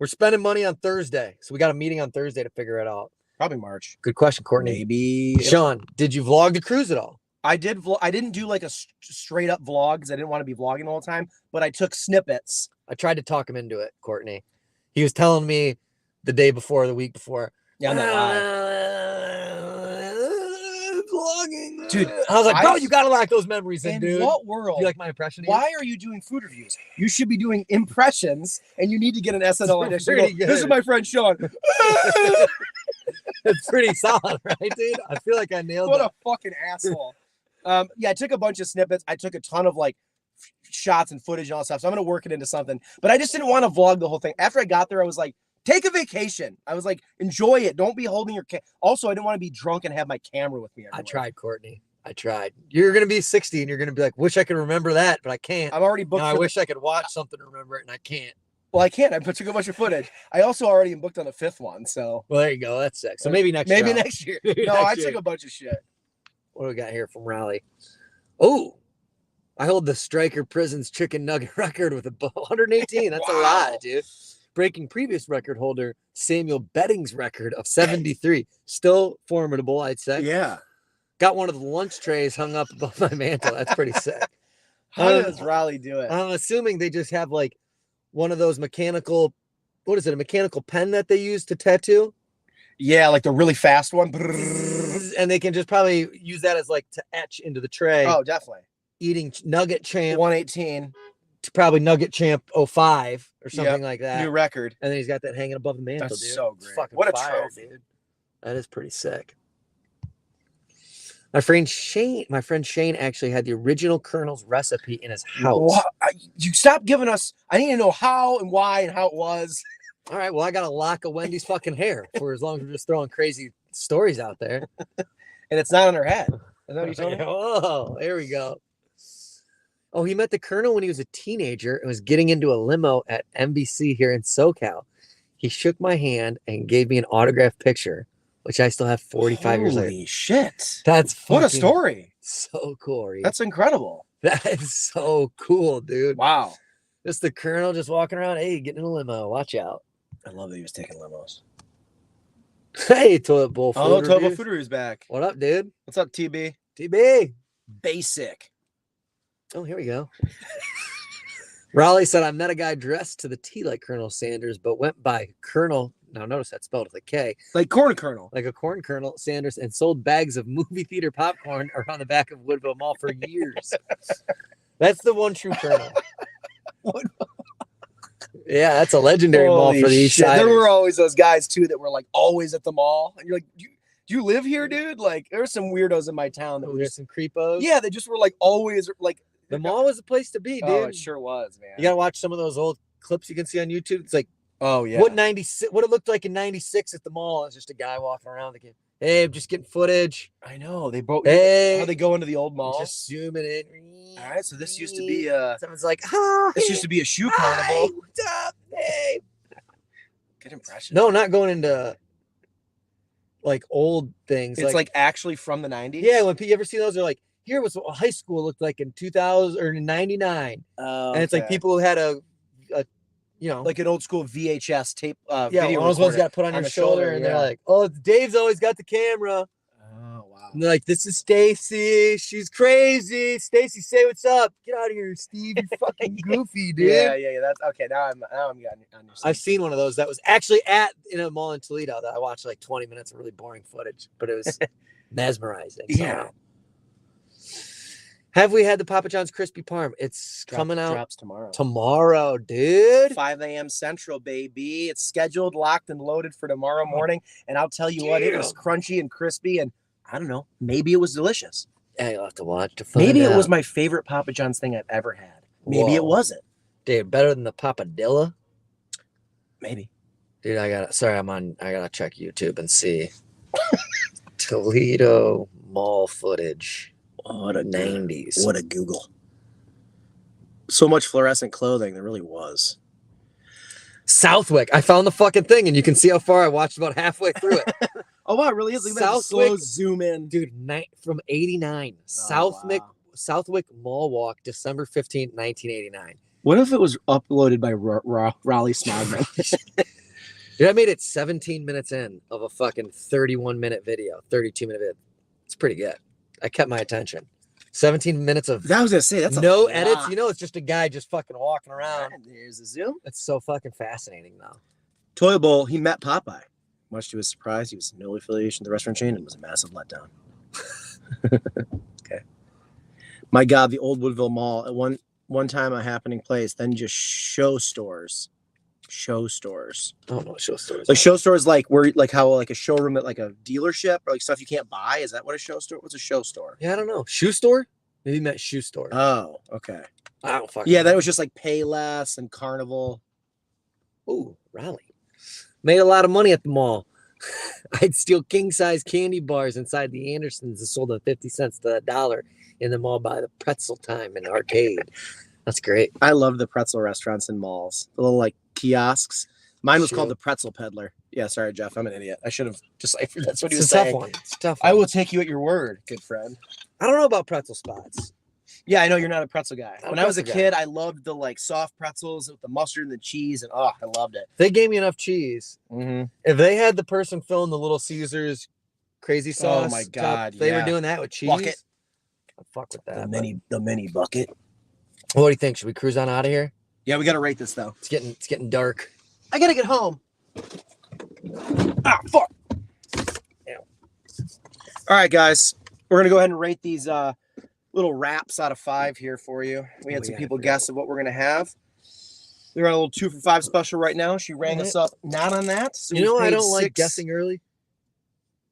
spending money on Thursday. So we got a meeting on Thursday to figure it out. Probably March. Good question, Courtney. Maybe. Sean, did you vlog the cruise at all? I did. I didn't do like a straight up vlog because I didn't want to be vlogging the whole time. But I took snippets. I tried to talk him into it, Courtney. He was telling me the day before, the week before. Yeah, I'm not lying. Vlogging, Dude, I was like, bro, you gotta lock those memories in, In dude. what Do world? you like my impression? Why are you doing food reviews? You should be doing impressions, and you need to get an SNL It's audition. pretty Go, this is good. my friend Sean. It's pretty solid, right, dude? I feel like I nailed What it. a fucking asshole. Yeah, I took a bunch of snippets. I took a ton of like shots and footage and all that stuff. So I'm gonna work it into something. But I just didn't want to vlog the whole thing. After I got there, I was like, take a vacation. I was like, enjoy it. Don't be holding your also, I didn't want to be drunk and have my camera with me I everywhere. tried, Courtney. I tried. You're gonna be 60 and you're gonna be like, wish I could remember that, but I can't. I'm already booked. Now, I for wish I could watch something to remember it, and I can't. Well, I can't. I took a bunch of footage. I also already am booked on the 5th one, so Well, there you go. That's sick. So maybe next maybe year. next year. Maybe No, next I year. took a bunch of shit. What do we got here from Raleigh? Oh, I hold the Striker Prisons chicken nugget record with 118. That's a Wow. lot, dude. Breaking previous record holder Samuel Betting's record of 73. Still formidable, I'd say. Yeah. Got one of the lunch trays hung up above my mantle. That's pretty sick. How does Raleigh do it? I'm assuming they just have like one of those mechanical, what is it, a mechanical pen that they use to tattoo? Yeah, like the really fast one. And they can just probably use that as like to etch into the tray. Oh, definitely. Eating Nugget Champ. 118. Probably Nugget Champ 05 or something Yep, like that. New record. And then he's got that hanging above the mantle, That's dude. so great. It's fucking What a fire, trophy. dude. That is pretty sick. My friend Shane actually had the original Colonel's recipe in his house. You stop giving us. I need to know how and why and how it was. All right, well, I got a lock of Wendy's fucking hair for as long as we're just throwing crazy stories out there. And it's not on her head. Is that what you told me? Oh, there we go. Oh, he met the Colonel when he was a teenager and was getting into a limo at NBC here in SoCal. He shook my hand and gave me an autographed picture, which I still have 45 years later. Holy shit. That's What a story. So cool, Reed. That's incredible. That is so cool, dude. Wow. Just the Colonel just walking around. Hey, getting in a limo. Watch out. I love that he was taking limos. Hey, Toilet Bowl Food. Oh, Total Reviews. Food Review's back. What up, dude? What's up, TB? TB. Basic. Oh, here we go. Raleigh said, I met a guy dressed to the T like Colonel Sanders, but went by Colonel. Now, notice that's spelled with a K. Like corn kernel. Like a corn Colonel Sanders, and sold bags of movie theater popcorn around the back of Woodville Mall for years. That's the one true Colonel. Yeah, that's a legendary mall for the East Side. There were always those guys, too, that were like always at the mall. And you're like, do you live here, dude? Like, there were some weirdos in my town that were There's just, some creepos. yeah, they just were like always like. The mall was the place to be, dude. Oh, it sure was, man. You gotta watch some of those old clips you can see on YouTube. It's like, oh, yeah. what it looked like in '96 at the mall. It's just a guy walking around thinking, hey, I'm just getting footage. I know. They broke. Hey, How they go into the old mall. just zooming in. All right, so this used to be someone's like, hi, this used to be a shoe hi, carnival. what's up? Hey. Good impression. No, not going into like old things. It's like actually from the 90s. yeah, when you ever see those, they're like, here was what high school looked like in 2000 or in '99. Oh, And it's like people who had a like an old school VHS tape. yeah, Video one of those ones recorder got put on your the shoulder, and they're yeah. like, oh, Dave's always got the camera. Oh wow. And they're like, this is Stacy. She's crazy. Stacy, say what's up. Get out of here, Steve. You're fucking goofy, dude. Yeah. That's okay. Now I'm on your side. I've seen one of those that was actually in a mall in Toledo that I watched like 20 minutes of really boring footage, but it was mesmerizing. Yeah. Have we had the Papa John's Crispy Parm? It's coming out Drops tomorrow. tomorrow, dude. 5 a.m. Central, baby. It's scheduled, locked, and loaded for tomorrow morning. And I'll tell you what, it was crunchy and crispy, and I don't know, maybe it was delicious. Yeah, you'll have to watch to find Maybe out. it was my favorite Papa John's thing I've ever had. Maybe it Whoa. wasn't. Dude, better than the Papadilla. Maybe. Dude, I gotta check YouTube and see Toledo mall footage. What a 90s. What a Google. So much fluorescent clothing. There really was. Southwick. I found the fucking thing, and you can see how far I watched about halfway through it. Oh, wow. It really is. Look at that Southwick- slow zoom in. Dude, from 89. wow. Southwick Mall Walk, December 15th, 1989. What if it was uploaded by Raleigh Smogman? Dude, I made it 17 minutes in of a fucking 31-minute video, 32-minute video. It's pretty good. I kept my attention. 17 minutes of I was going to say, that's no a edits. lot. You know, it's just a guy just fucking walking around. There's a zoom. It's so fucking fascinating, though. Toy Bowl, he met Popeye. Much to his surprise, he was no affiliation with the restaurant chain and was a massive letdown. Okay. My God, the old Woodville Mall at one time a happening place, then just show stores. Show stores. I don't know what show stores. Like show stores, like where, like how like a showroom at like a dealership or like stuff you can't buy. Is that what a show store? What's a show store? Yeah, I don't know. Shoe store? Maybe you meant shoe store. Oh, okay. I don't fucking Yeah, know. that was just like Payless and Carnival. Ooh, Raleigh. Made a lot of money at the mall. I'd steal king-size candy bars inside the Andersons and sold them 50 cents to $1 in the mall by the pretzel time in the arcade. That's great. I love the pretzel restaurants in malls. The little like kiosks. Mine was called Shoot. the Pretzel Peddler. Yeah, sorry, Jeff. I'm an idiot. I should have deciphered. That's what he It's was a tough saying. one. It's a tough one. I will take you at your word, good friend. I don't know about pretzel spots. Yeah, I know you're not a pretzel guy. I'm When a I was a pretzel guy. kid, I loved the like soft pretzels with the mustard and the cheese, and oh, I loved it. They gave me enough cheese. Mm-hmm. If they had the person filling the Little Caesars crazy sauce, my God, they were yeah. doing that with cheese. Bucket. I'd fuck with that. The mini bucket. What do you think? Should we cruise on out of here? Yeah, we got to rate this though. It's getting dark. I gotta get home. Ah, fuck. Ow. All right, guys, we're gonna go ahead and rate these little wraps out of 5 here for you. We had some people guess of what we're gonna have. We're on a little 2 for $5 special right now. She rang us up not on that. So You know, we I paid don't like 6. guessing early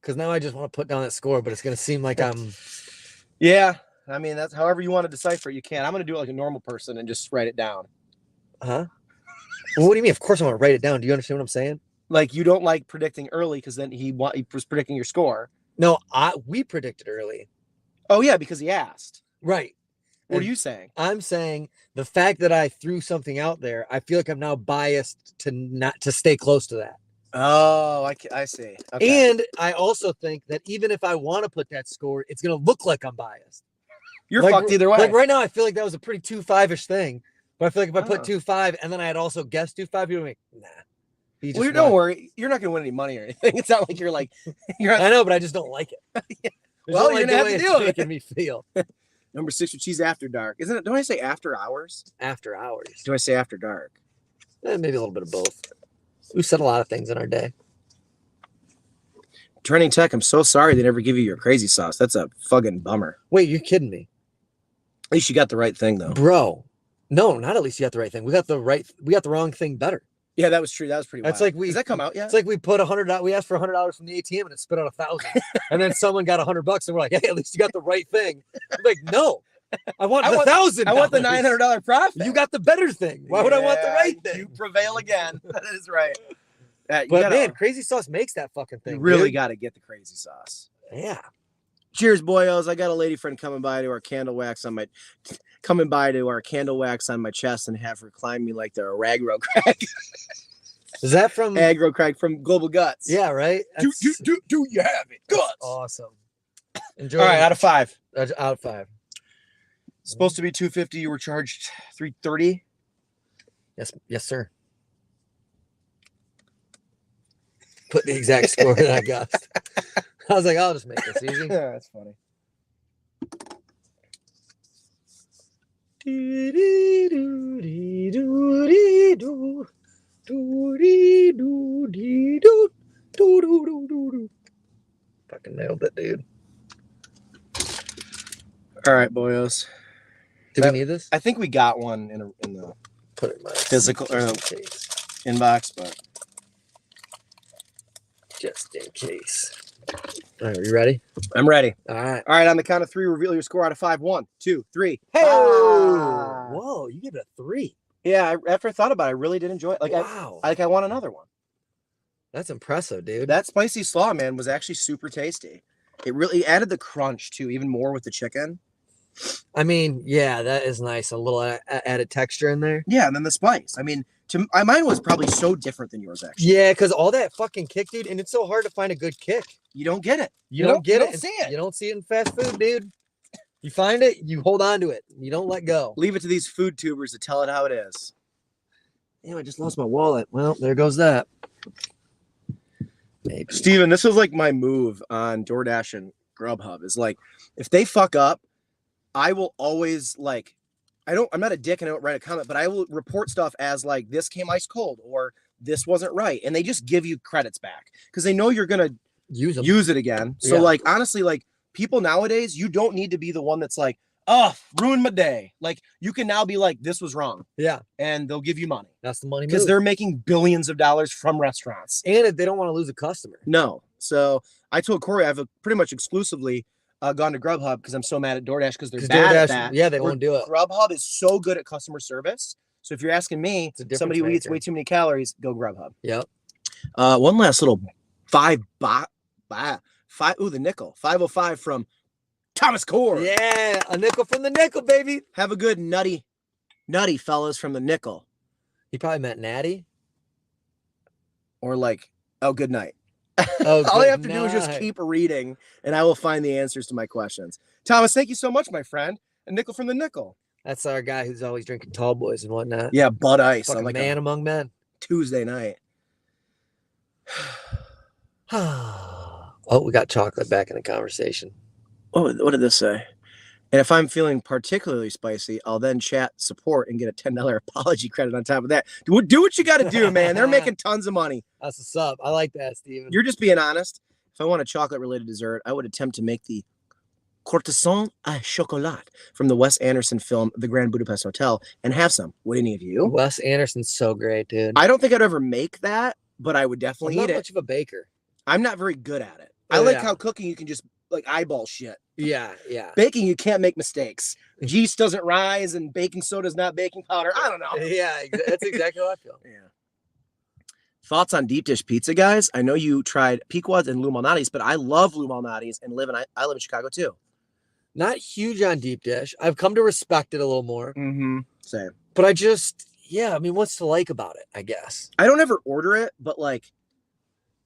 because now I just want to put down that score, but it's gonna seem like I'm. Yeah, I mean that's however you want to decipher it, you can. I'm gonna do it like a normal person and just write it down. Huh? Well, what do you mean? Of course I want to write it down. Do you understand what I'm saying? Like you don't like predicting early because then he was predicting your score. No, we predicted early. Oh yeah, because he asked. Right. What And are you saying? I'm saying the fact that I threw something out there, I feel like I'm now biased to stay close to that. Oh, I see. Okay. And I also think that even if I want to put that score, it's gonna look like I'm biased. You're Like, fucked either way. Like right now, I feel like that was a pretty 2-5-ish thing. But I feel like if I put Oh. 2-5 and then I had also guessed 2-5, you'd be like, nah. He just Well, don't worry. You're not gonna win any money or anything. It's not like you're like you're I know, but I just don't like it. I just Well, don't you're like gonna the have way to it's do it. making me feel number 6 with cheese after dark. Isn't it? Don't I say after hours? after hours. Do I say after dark? Maybe a little bit of both. We've said a lot of things in our day. Trending Tech, I'm so sorry they never give you your crazy sauce. That's a fucking bummer. Wait, you're kidding me, At least you got the right thing though. bro? No, not at least you got the right thing. We got the wrong thing better. Yeah, that was true. That was pretty That's wild. like Does that come out yet? It's like we put $100. We asked for $100 from the ATM and it spit out 1,000. And then someone got $100 and we're like, hey, at least you got the right thing. I'm like, no, I want the 1,000. I want the $900 profit. You got the better thing. Why would I want the Yeah, right You thing? prevail again. That is right. You But gotta- man, crazy sauce makes that fucking thing. you really dude. got to get the crazy sauce. Yeah. Cheers, boyos. I got a lady friend coming by to our candle wax on my chest and have her climb me like they're a raggro crack. Is that from? Aggro crack from Global Guts. Yeah, right. Do That's- you have it? that's Guts. awesome. Enjoy. All right, out of 5. Out of 5. Supposed to be $250. You were charged $330. Yes, sir. Put the exact score that I got. I was like, I'll just make this easy. Yeah, that's funny. Fucking nailed it, dude. All right, boyos. Do we need this? I think we got one in the Put it in my physical case. inbox, but Just in case. All right, are you ready? I'm ready. All right. All right, on the count of 3, reveal your score out of 5. 1, 2, 3. Hey! Ah. Whoa, you gave it a 3. Yeah, after I thought about it, I really did enjoy it. Like, Wow. I want another one. That's impressive, dude. That spicy slaw, man, was actually super tasty. It really added the crunch too, even more with the chicken. I mean, yeah, that is nice. A little added texture in there. Yeah, and then the spice. I mean, mine was probably so different than yours, actually. Yeah, because all that fucking kick, dude, and it's so hard to find a good kick. You don't get it. You don't get you it. Don't see it. You don't see it in fast food, dude. You find it, you hold on to it. You don't let go. Leave it to these food tubers to tell it how it is. Damn, I just lost my wallet. Well, there goes that. Maybe. Steven, this was like my move on DoorDash and Grubhub is like, if they fuck up, I will always like, I'm not a dick and I don't write a comment, but I will report stuff as like, this came ice cold or this wasn't right. And they just give you credits back because they know you're going to use it again. So Yeah. like, honestly, like people nowadays, you don't need to be the one that's like, oh, ruined my day. Like you can now be like, this was wrong. Yeah, And they'll give you money that's the money because move. they're making billions of dollars from restaurants. And if they don't want to lose a customer. No. So I told Corey I've pretty much exclusively gone to Grubhub because I'm so mad at DoorDash because they're 'Cause bad at DoorDash, that. yeah, they Where won't do it. Grubhub is so good at customer service. So if you're asking me, It's a difference somebody who eats maker. way too many calories, go Grubhub. Yep. One last little 5 5. Ooh, the nickel. 505 from Thomas Core. Yeah, a nickel from the nickel, baby. Have a good nutty fellas from the nickel. He probably meant natty. Or like, oh, good night. Oh, all I have to good do is just night. keep reading, and I will find the answers to my questions. Thomas, thank you so much, my friend. A nickel from the nickel. That's our guy who's always drinking tall boys and whatnot. Yeah, Bud Ice. Fucking on like man among men. Tuesday night. Oh, we got chocolate back in the conversation. Oh, what did this say? And if I'm feeling particularly spicy, I'll then chat support and get a $10 apology credit on top of that. Do what you got to do, man. They're making tons of money. That's what's up. I like that, Steven. You're just being honest. If I want a chocolate-related dessert, I would attempt to make the Cortisone à chocolat from the Wes Anderson film The Grand Budapest Hotel and have some. Would any of you? Wes Anderson's so great, dude. I don't think I'd ever make that, but I would definitely I'm eat not it. much of a baker. I'm not very good at it. Oh, I like yeah. how cooking you can just like eyeball shit. Yeah, yeah. Baking, you can't make mistakes. Yeast doesn't rise and baking soda is not baking powder. I don't know. Yeah, that's exactly how I feel. Yeah. Thoughts on deep dish pizza, guys? I know you tried Pequod's and Lou Malnati's, but I love Lou Malnati's and I live in Chicago too. Not huge on deep dish. I've come to respect it a little more. Mm-hmm. Same. But I just, yeah, I mean, what's to like about it, I guess? I don't ever order it, but like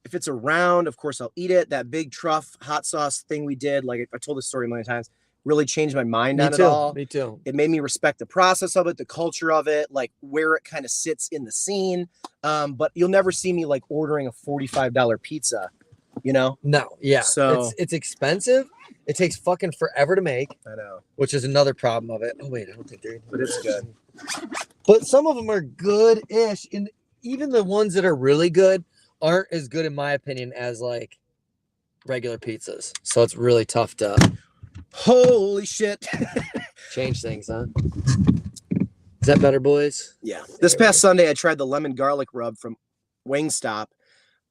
if it's around, of course I'll eat it. That big truff hot sauce thing we did, like I told this story a million times, really changed my mind on it all. Me too. It made me respect the process of it, the culture of it, like where it kind of sits in the scene. But you'll never see me like ordering a $45 pizza, you know? No, yeah. So it's expensive. It takes fucking forever to make. I know. Which is another problem of it. Oh, wait, I don't think they're... But it's good. But some of them are good-ish. And even the ones that are really good aren't as good, in my opinion, as like regular pizzas. So it's really tough to Holy shit. change things, huh? Is that better, boys? Yeah. This past Sunday, I tried the lemon garlic rub from Wingstop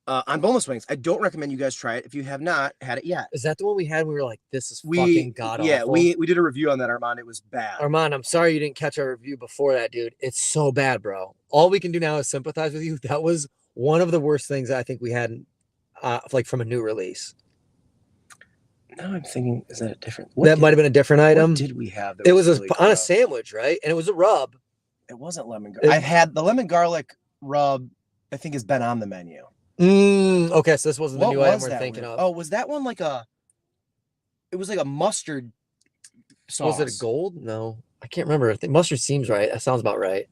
on boneless wings. I don't recommend you guys try it if you have not had it yet. Is that the one we had? We were like, this is fucking god-awful. Yeah, we did a review on that, Armand. It was bad. Armand, I'm sorry you didn't catch our review before that, dude. It's so bad, bro. All we can do now is sympathize with you. That was one of the worst things I think we had, like from a new release. Now I'm thinking, is that a different? That might have been a different item. What did we have? It was really on a good? sandwich, right? And it was a rub. It wasn't lemon garlic. I've had the lemon garlic rub. I think has been on the menu. Okay, so this wasn't the What new item was we're that thinking one? of. Oh, was that one like a? It was like a mustard sauce. Was it a gold? No, I can't remember. I think mustard seems right. That sounds about right.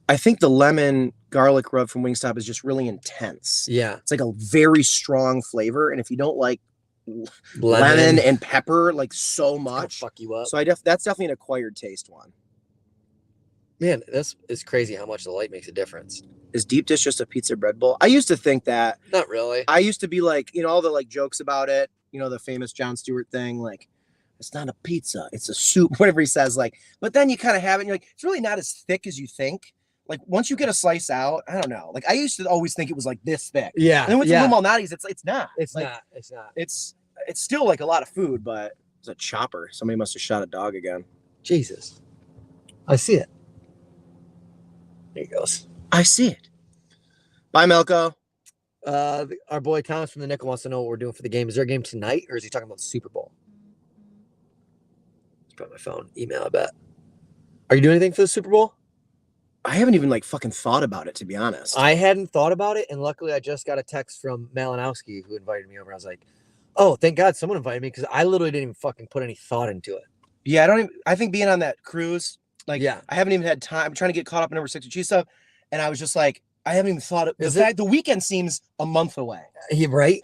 I think the lemon garlic rub from Wingstop is just really intense. Yeah, It's like a very strong flavor, and if you don't like lemon and pepper like so it's gonna much, fuck you up. so that's definitely an acquired taste one. Man, this is crazy how much the light makes a difference. Is deep dish just a pizza bread bowl? I used to think that. Not really. I used to be like, all the like jokes about it, the famous Jon Stewart thing, like it's not a pizza, it's a soup, whatever he says, like, but then you kind of have it and you're like, it's really not as thick as you think. Like once you get a slice out, I don't know. Like I used to always think it was like this thick. Yeah. And then with the Lou Malnati's, it's not. It's like, not. It's not. It's still like a lot of food, but it's a chopper. Somebody must have shot a dog again. Jesus. I see it. There he goes. I see it. Bye, Melko. Our boy Thomas from the Nickel wants to know what we're doing for the game. Is there a game tonight, or is he talking about the Super Bowl? It's probably my phone. Email, I bet. Are you doing anything for the Super Bowl? I haven't even like fucking thought about it, to be honest. I hadn't thought about it, and luckily I just got a text from Malinowski who invited me over. I was like, oh, thank God someone invited me, because I literally didn't even fucking put any thought into it. Yeah, I think being on that cruise, like, Yeah. I haven't even had time. I'm trying to get caught up in number 6 cheese stuff, and I was just like, I haven't even thought of the weekend seems a month away. Yeah, right?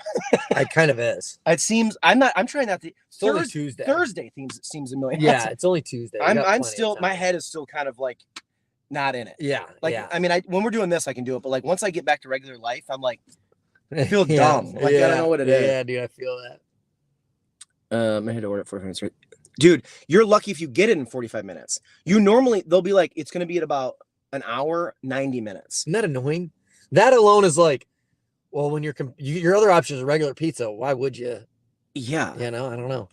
It kind of is. It seems I'm trying not to. It's only Tuesday. Thursday seems a million. Yeah, it's only Tuesday. I'm still, my head is still kind of like not in it. Yeah. Like, yeah. I mean, when we're doing this, I can do it, but like once I get back to regular life, I'm like, I feel Yeah. dumb. Like I don't know what it is. Yeah, dude, I feel that. I had to order it 45 minutes. Dude, you're lucky if you get it in 45 minutes. They'll be like, it's going to be at about an hour, 90 minutes. Isn't that annoying? That alone is like, well, when your other option is a regular pizza, why would you? Yeah. I don't know.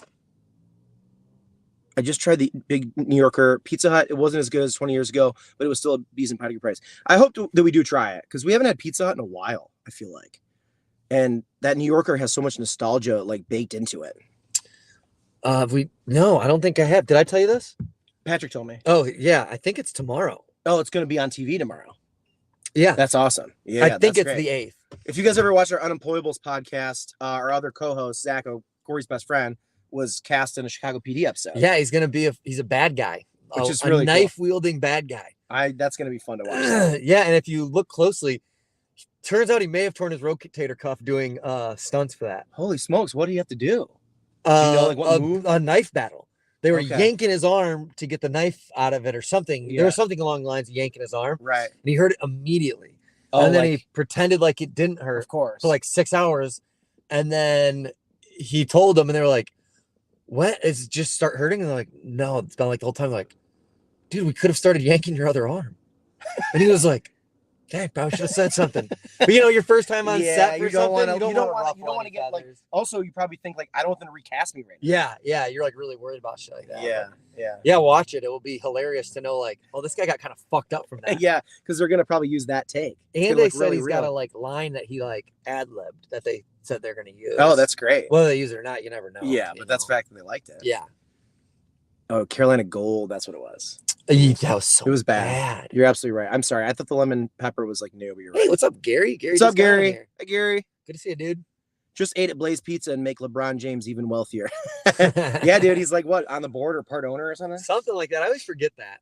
I just tried the big New Yorker Pizza Hut. It wasn't as good as 20 years ago, but it was still a decent price. I hope that we do try it, because we haven't had Pizza Hut in a while, I feel like. And that New Yorker has so much nostalgia like baked into it. No, I don't think I have. Did I tell you this? Patrick told me. Oh yeah, I think it's tomorrow. Oh, it's going to be on TV tomorrow. Yeah, That's awesome. Yeah, I think that's it's great. the 8th. If you guys ever watched our Unemployables podcast, our other co-host Zach, Corey's best friend, was cast in a Chicago PD episode. Yeah, he's a bad guy, which is really knife wielding bad guy. That's going to be fun to watch. Yeah, and if you look closely, turns out he may have torn his rotator cuff doing stunts for that. Holy smokes! What do you have to do? What move? A knife battle. They were yanking his arm to get the knife out of it or something. Yeah. There was something along the lines of yanking his arm. Right. And he hurt it immediately. Oh, and then he pretended like it didn't hurt. Of course. For like 6 hours. And then he told them, and they were like, what? Is it just start hurting? And they're like, no, it's been like the whole time. Like, dude, we could have started yanking your other arm. And he was like, dang, probably should have said something. But your first time on set for something, you don't want to get like. Also, you probably think like, I don't want them to recast me right now. Yeah, you're like really worried about shit like that. Yeah. Watch it. It will be hilarious to know like, oh, this guy got kind of fucked up from that. Yeah, because they're gonna probably use that take. And they said he's got a like line that he like ad-libbed that they said they're gonna use. Oh, that's great. Whether they use it or not, you never know. Yeah, but that's the fact that they liked it. Yeah. Oh, Carolina Gold. That's what it was. That was so. It was bad. You're absolutely right. I'm sorry. I thought the lemon pepper was like new. But you're right. Hey, what's up, Gary? What's up, Gary? Hi, Gary. Good to see you, dude. Just ate at Blaze Pizza and make LeBron James even wealthier. Yeah, dude. He's like what, on the board or part owner or something? Something like that. I always forget that.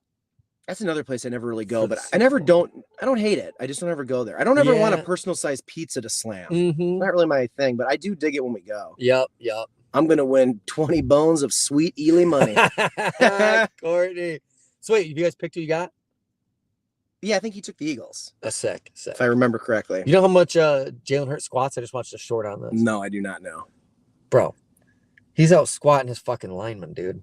That's another place I never really go, but I don't hate it. I just don't ever go there. I don't ever want a personal sized pizza to slam. Mm-hmm. Not really my thing, but I do dig it when we go. Yep. I'm going to win 20 bones of sweet Ely money. Courtney. So wait, you guys picked who you got? Yeah, I think he took the Eagles. That's sick. If I remember correctly. You know how much Jalen Hurts squats? I just watched a short on this. No, I do not know. Bro, he's out squatting his fucking lineman, dude.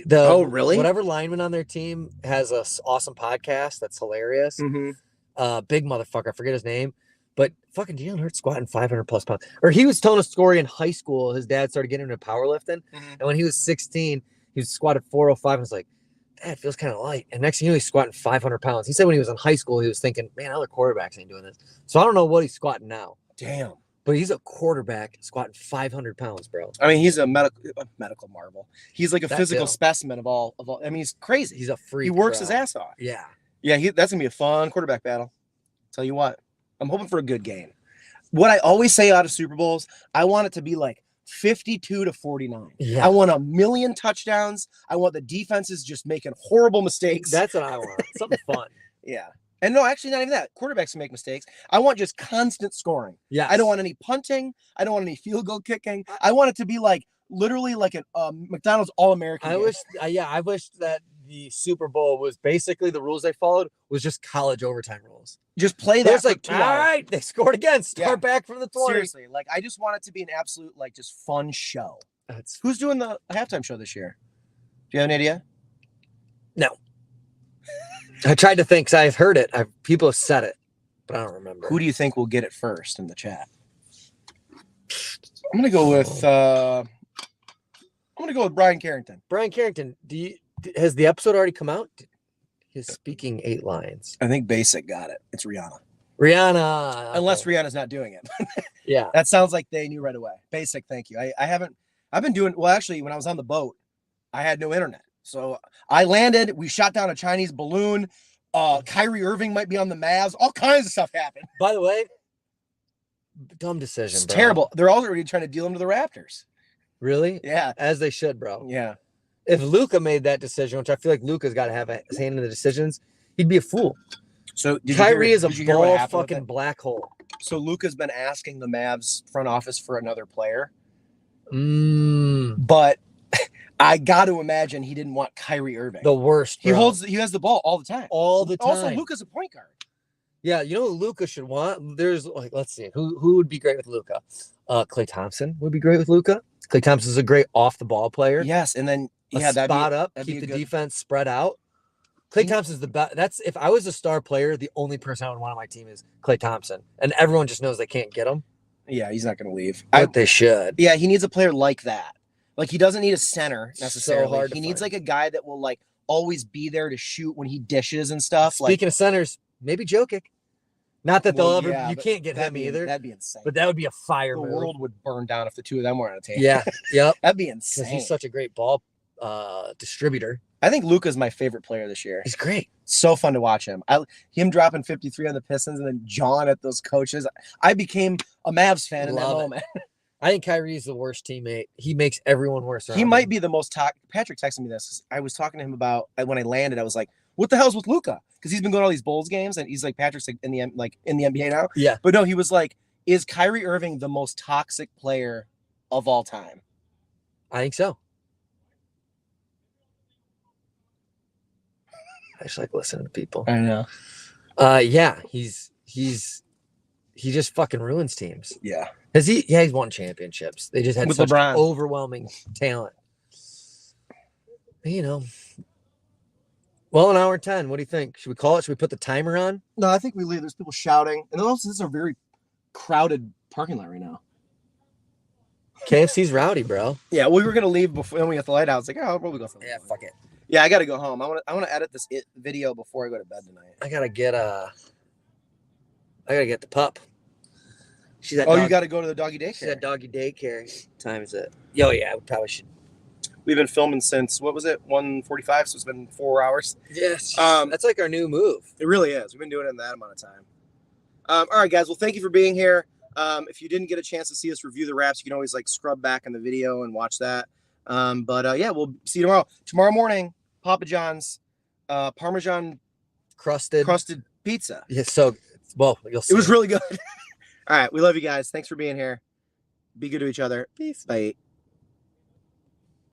Oh, really? Whatever lineman on their team has a awesome podcast that's hilarious. Mm-hmm. Big motherfucker. I forget his name. But fucking Jalen Hurts squatting 500 plus pounds. Or he was telling a story in high school. His dad started getting into powerlifting. Mm-hmm. And when he was 16, he squatted 405 and was like, Dad, it feels kind of light. And next thing you know, he's squatting 500 pounds. He said when he was in high school, he was thinking, man, other quarterbacks ain't doing this. So I don't know what he's squatting now. Damn. But he's a quarterback squatting 500 pounds, bro. I mean, he's a medical marvel. He's like a physical specimen of all. I mean, he's crazy. He's a freak. He works his ass off. Yeah. Yeah, that's going to be a fun quarterback battle. Tell you what, I'm hoping for a good game. What I always say out of Super Bowls, I want it to be like 52-49. Yeah. I want 1 million touchdowns. I want the defenses just making horrible mistakes. That's what I want. Something fun. Yeah. And no, actually not even that. Quarterbacks can make mistakes. I want just constant scoring. Yeah. I don't want any punting. I don't want any field goal kicking. I want it to be like literally like a McDonald's All-American game. I wish that the Super Bowl was basically the rules they followed was just college overtime rules. Just play that. Like, all right, they scored again. Start back from the 20. Seriously, like I just want it to be an absolute like just fun show. Who's doing the halftime show this year? Do you have an idea? No. I tried to think because I've heard it. People have said it, but I don't remember. Who do you think will get it first in the chat? I'm gonna go with Brian Carrington. Brian Carrington, has the episode already come out? He's speaking 8 lines. I think Basic got it. It's Rihanna. Rihanna. Unless Rihanna's not doing it. Yeah. That sounds like they knew right away. Basic, thank you. I've been doing, well, actually, when I was on the boat, I had no internet. So I landed, we shot down a Chinese balloon. Kyrie Irving might be on the Mavs. All kinds of stuff happened. By the way, dumb decision, it's bro. Terrible. They're already trying to deal him to the Raptors. Really? Yeah. As they should, bro. Yeah. If Luka made that decision, which I feel like Luka's got to have his hand in the decisions, he'd be a fool. So Kyrie is a ball fucking black hole. So Luka's been asking the Mavs front office for another player. But I got to imagine he didn't want Kyrie Irving. The worst. Bro. He has the ball all the time. Also, Luka's a point guard. Yeah, you know what Luka should want? There's like, let's see, who would be great with Luka? Klay Thompson would be great with Luka. Klay Thompson is a great off the ball player. Yes, and then spot up, keep the defense spread out. Klay Thompson's the best. That's if I was a star player, the only person I would want on my team is Klay Thompson, and everyone just knows they can't get him. Yeah, he's not going to leave. But they should. Yeah, he needs a player like that. Like he doesn't need a center necessarily. So hard he needs like a guy that will like always be there to shoot when he dishes and stuff. Speaking of centers, maybe Jokic. Not that they'll Well, ever. yeah, You but can't get him either. That'd be insane. But that would be a fire The move. world would burn down if the two of them were on a team. Yeah. Yep. That'd be Because insane. he's such a great ball distributor. I think Luka's my favorite player this year. He's great. So fun to watch him. Him dropping 53 on the Pistons and then John at those coaches. I became a Mavs fan in that Love it. moment. I think Kyrie's the worst teammate. He makes everyone worse. He might be the most Patrick texted me this. I was talking to him about when I landed. I was like, "What the hell's with Luka?" Because he's been going to all these Bulls games, and he's like, Patrick's like in the NBA now. Yeah. But no, he was like, "Is Kyrie Irving the most toxic player of all time?" I think so. I just like listening to people. I know. Yeah, he just fucking ruins teams. Yeah. Has he? Yeah, he's won championships. They just had With such LeBron. overwhelming talent. You know. Well, an hour and 10. What do you think? Should we call it? Should we put the timer on? No, I think we leave. There's people shouting, and also this is a very crowded parking lot right now. KFC's rowdy, bro. Yeah, we were gonna leave before then we got the light out. It's like, oh, I'll probably go for Yeah, fuck it. Yeah, I gotta go home. I wanna edit this video before I go to bed tonight. I gotta get the pup. She's at Oh, you gotta go to the doggy she's daycare. at doggy daycare. What time is it? Oh yeah, we probably should. We've been filming since what was it, 1:45? So it's been 4 hours. Yes. Um, That's like our new move. It really is. We've been doing it in that amount of time. All right, guys. Well, thank you for being here. If you didn't get a chance to see us review the wraps, you can always like scrub back in the video and watch that. Yeah, we'll see you tomorrow. Tomorrow morning, Papa John's Parmesan crusted pizza. Yeah, so well, you'll see. It was really good. All right, we love you guys. Thanks for being here. Be good to each other. Peace. Bye.